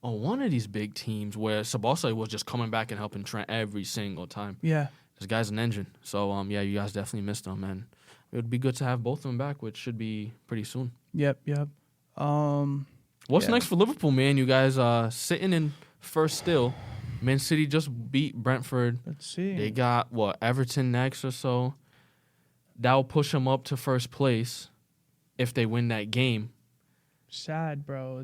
On one of these big teams where Szoboszlai was just coming back and helping Trent every single time. Yeah. This guy's an engine. So, you guys definitely missed him, and it would be good to have both of them back, which should be pretty soon. Yep. What's next for Liverpool, man? You guys sitting in first still. Man City just beat Brentford. Let's see. They got, Everton next or so. That'll push them up to first place if they win that game. Sad, bro.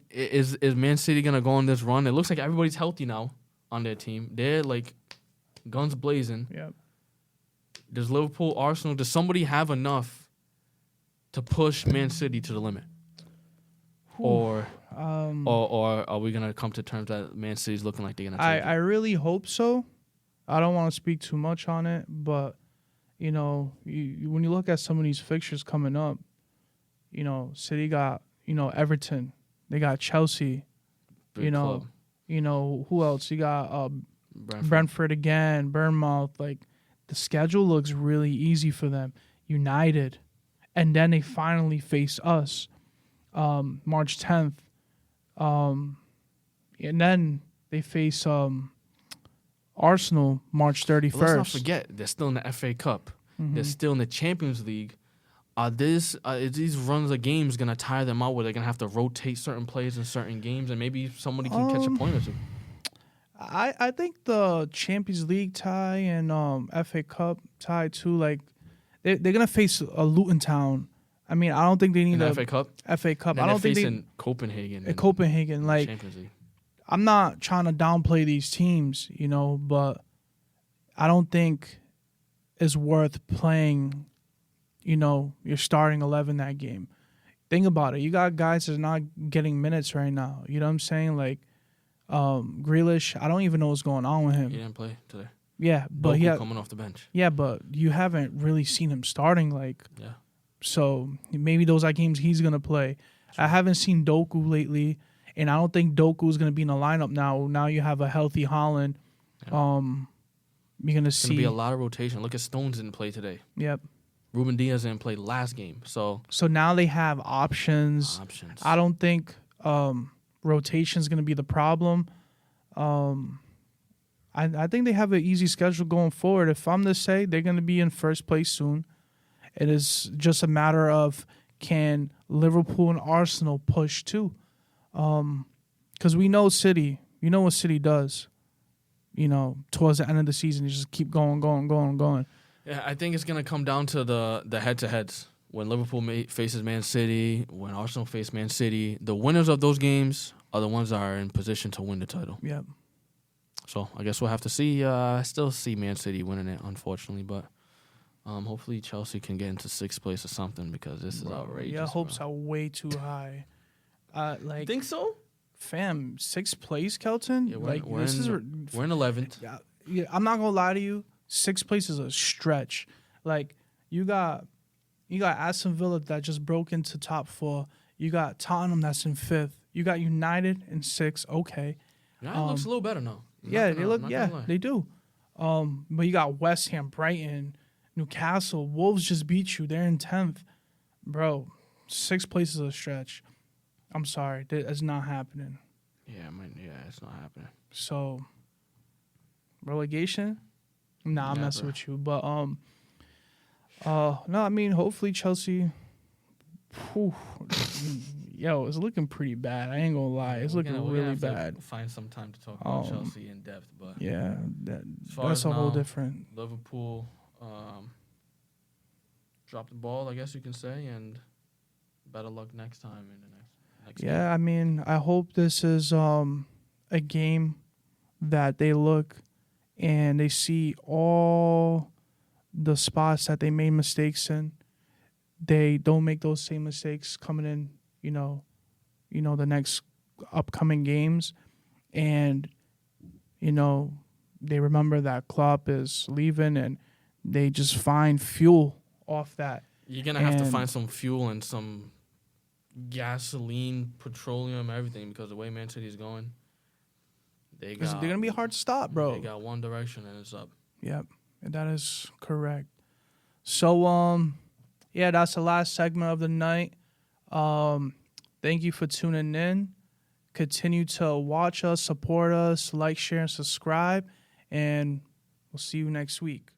Is Man City going to go on this run? It looks like everybody's healthy now on their team. They're, like, guns blazing. Yep. Does Liverpool, Arsenal, does somebody have enough to push Man City to the limit? Or are we going to come to terms that Man City's looking like they're going to take it? I really hope so. I don't want to speak too much on it, but, when you look at some of these fixtures coming up, City got, Everton. They got Chelsea. Big club. Who else? You got Brentford again, Bournemouth. Like, the schedule looks really easy for them. United. And then they finally face us March 10th. And then they face Arsenal March 31st. But let's not forget, they're still in the FA Cup. Mm-hmm. They're still in the Champions League. Is these runs of games going to tire them out where they're going to have to rotate certain players in certain games and maybe somebody can catch a point or two? I think the Champions League tie and FA Cup tie too, like, they're going to face a Luton Town. I mean, I don't think they need a FA Cup. FA Cup. I don't think they Copenhagen. Copenhagen, like, Champions League. I'm not trying to downplay these teams, but I don't think it's worth playing, your starting 11 that game. Think about it. You got guys that's not getting minutes right now. You know what I'm saying? Like, Grealish, I don't even know what's going on with him. He didn't play today. Yeah, but he coming off the bench. Yeah, but you haven't really seen him starting, like. Yeah. So maybe those are games he's gonna play. Sure. I haven't seen Doku lately, and I don't think Doku is gonna be in the lineup now. Now you have a healthy Haaland. Yeah. You're gonna see. Gonna be a lot of rotation. Look at Stones didn't play today. Yep. Ruben Diaz didn't play last game. So now they have options. I don't think rotation is gonna be the problem. I think they have an easy schedule going forward. If I'm to say, they're gonna be in first place soon. It is just a matter of, can Liverpool and Arsenal push too? Because we know City. You know what City does. Towards the end of the season, you just keep going. Yeah, I think it's going to come down to the head-to-heads. When Liverpool faces Man City, when Arsenal face Man City, the winners of those games are the ones that are in position to win the title. Yep. So I guess we'll have to see. I still see Man City winning it, unfortunately, but... hopefully Chelsea can get into sixth place or something because this is outrageous. Your hopes are way too high. Think so? Fam, sixth place, Kelton? Yeah, we're in 11th. Yeah, I'm not gonna lie to you. Sixth place is a stretch. Like, you got Aston Villa that just broke into top 4. You got Tottenham that's in 5th. You got United in 6th. Okay. United looks a little better now. They do. But you got West Ham, Brighton, Newcastle, Wolves just beat you. They're in 10th. Bro, 6th place is a stretch. I'm sorry. That's not happening. Yeah, it's not happening. So, relegation? Nah, I'm messing with you. But, no, I mean, hopefully Chelsea... Yo, it's looking pretty bad. I ain't gonna lie. It's looking really bad. Find some time to talk about Chelsea in depth. But yeah, that's a whole different... Liverpool... drop the ball, I guess you can say, and better luck next time in the next game. I mean, I hope this is a game that they look and they see all the spots that they made mistakes in. They don't make those same mistakes coming in, the next upcoming games, and they remember that Klopp is leaving and they just find fuel off that. You're going to have to find some fuel and some gasoline, petroleum, everything, because the way Man City is going, they're going to be hard to stop, bro. They got one direction and it's up. Yep, that is correct. So, that's the last segment of the night. Thank you for tuning in. Continue to watch us, support us, like, share, and subscribe, and we'll see you next week.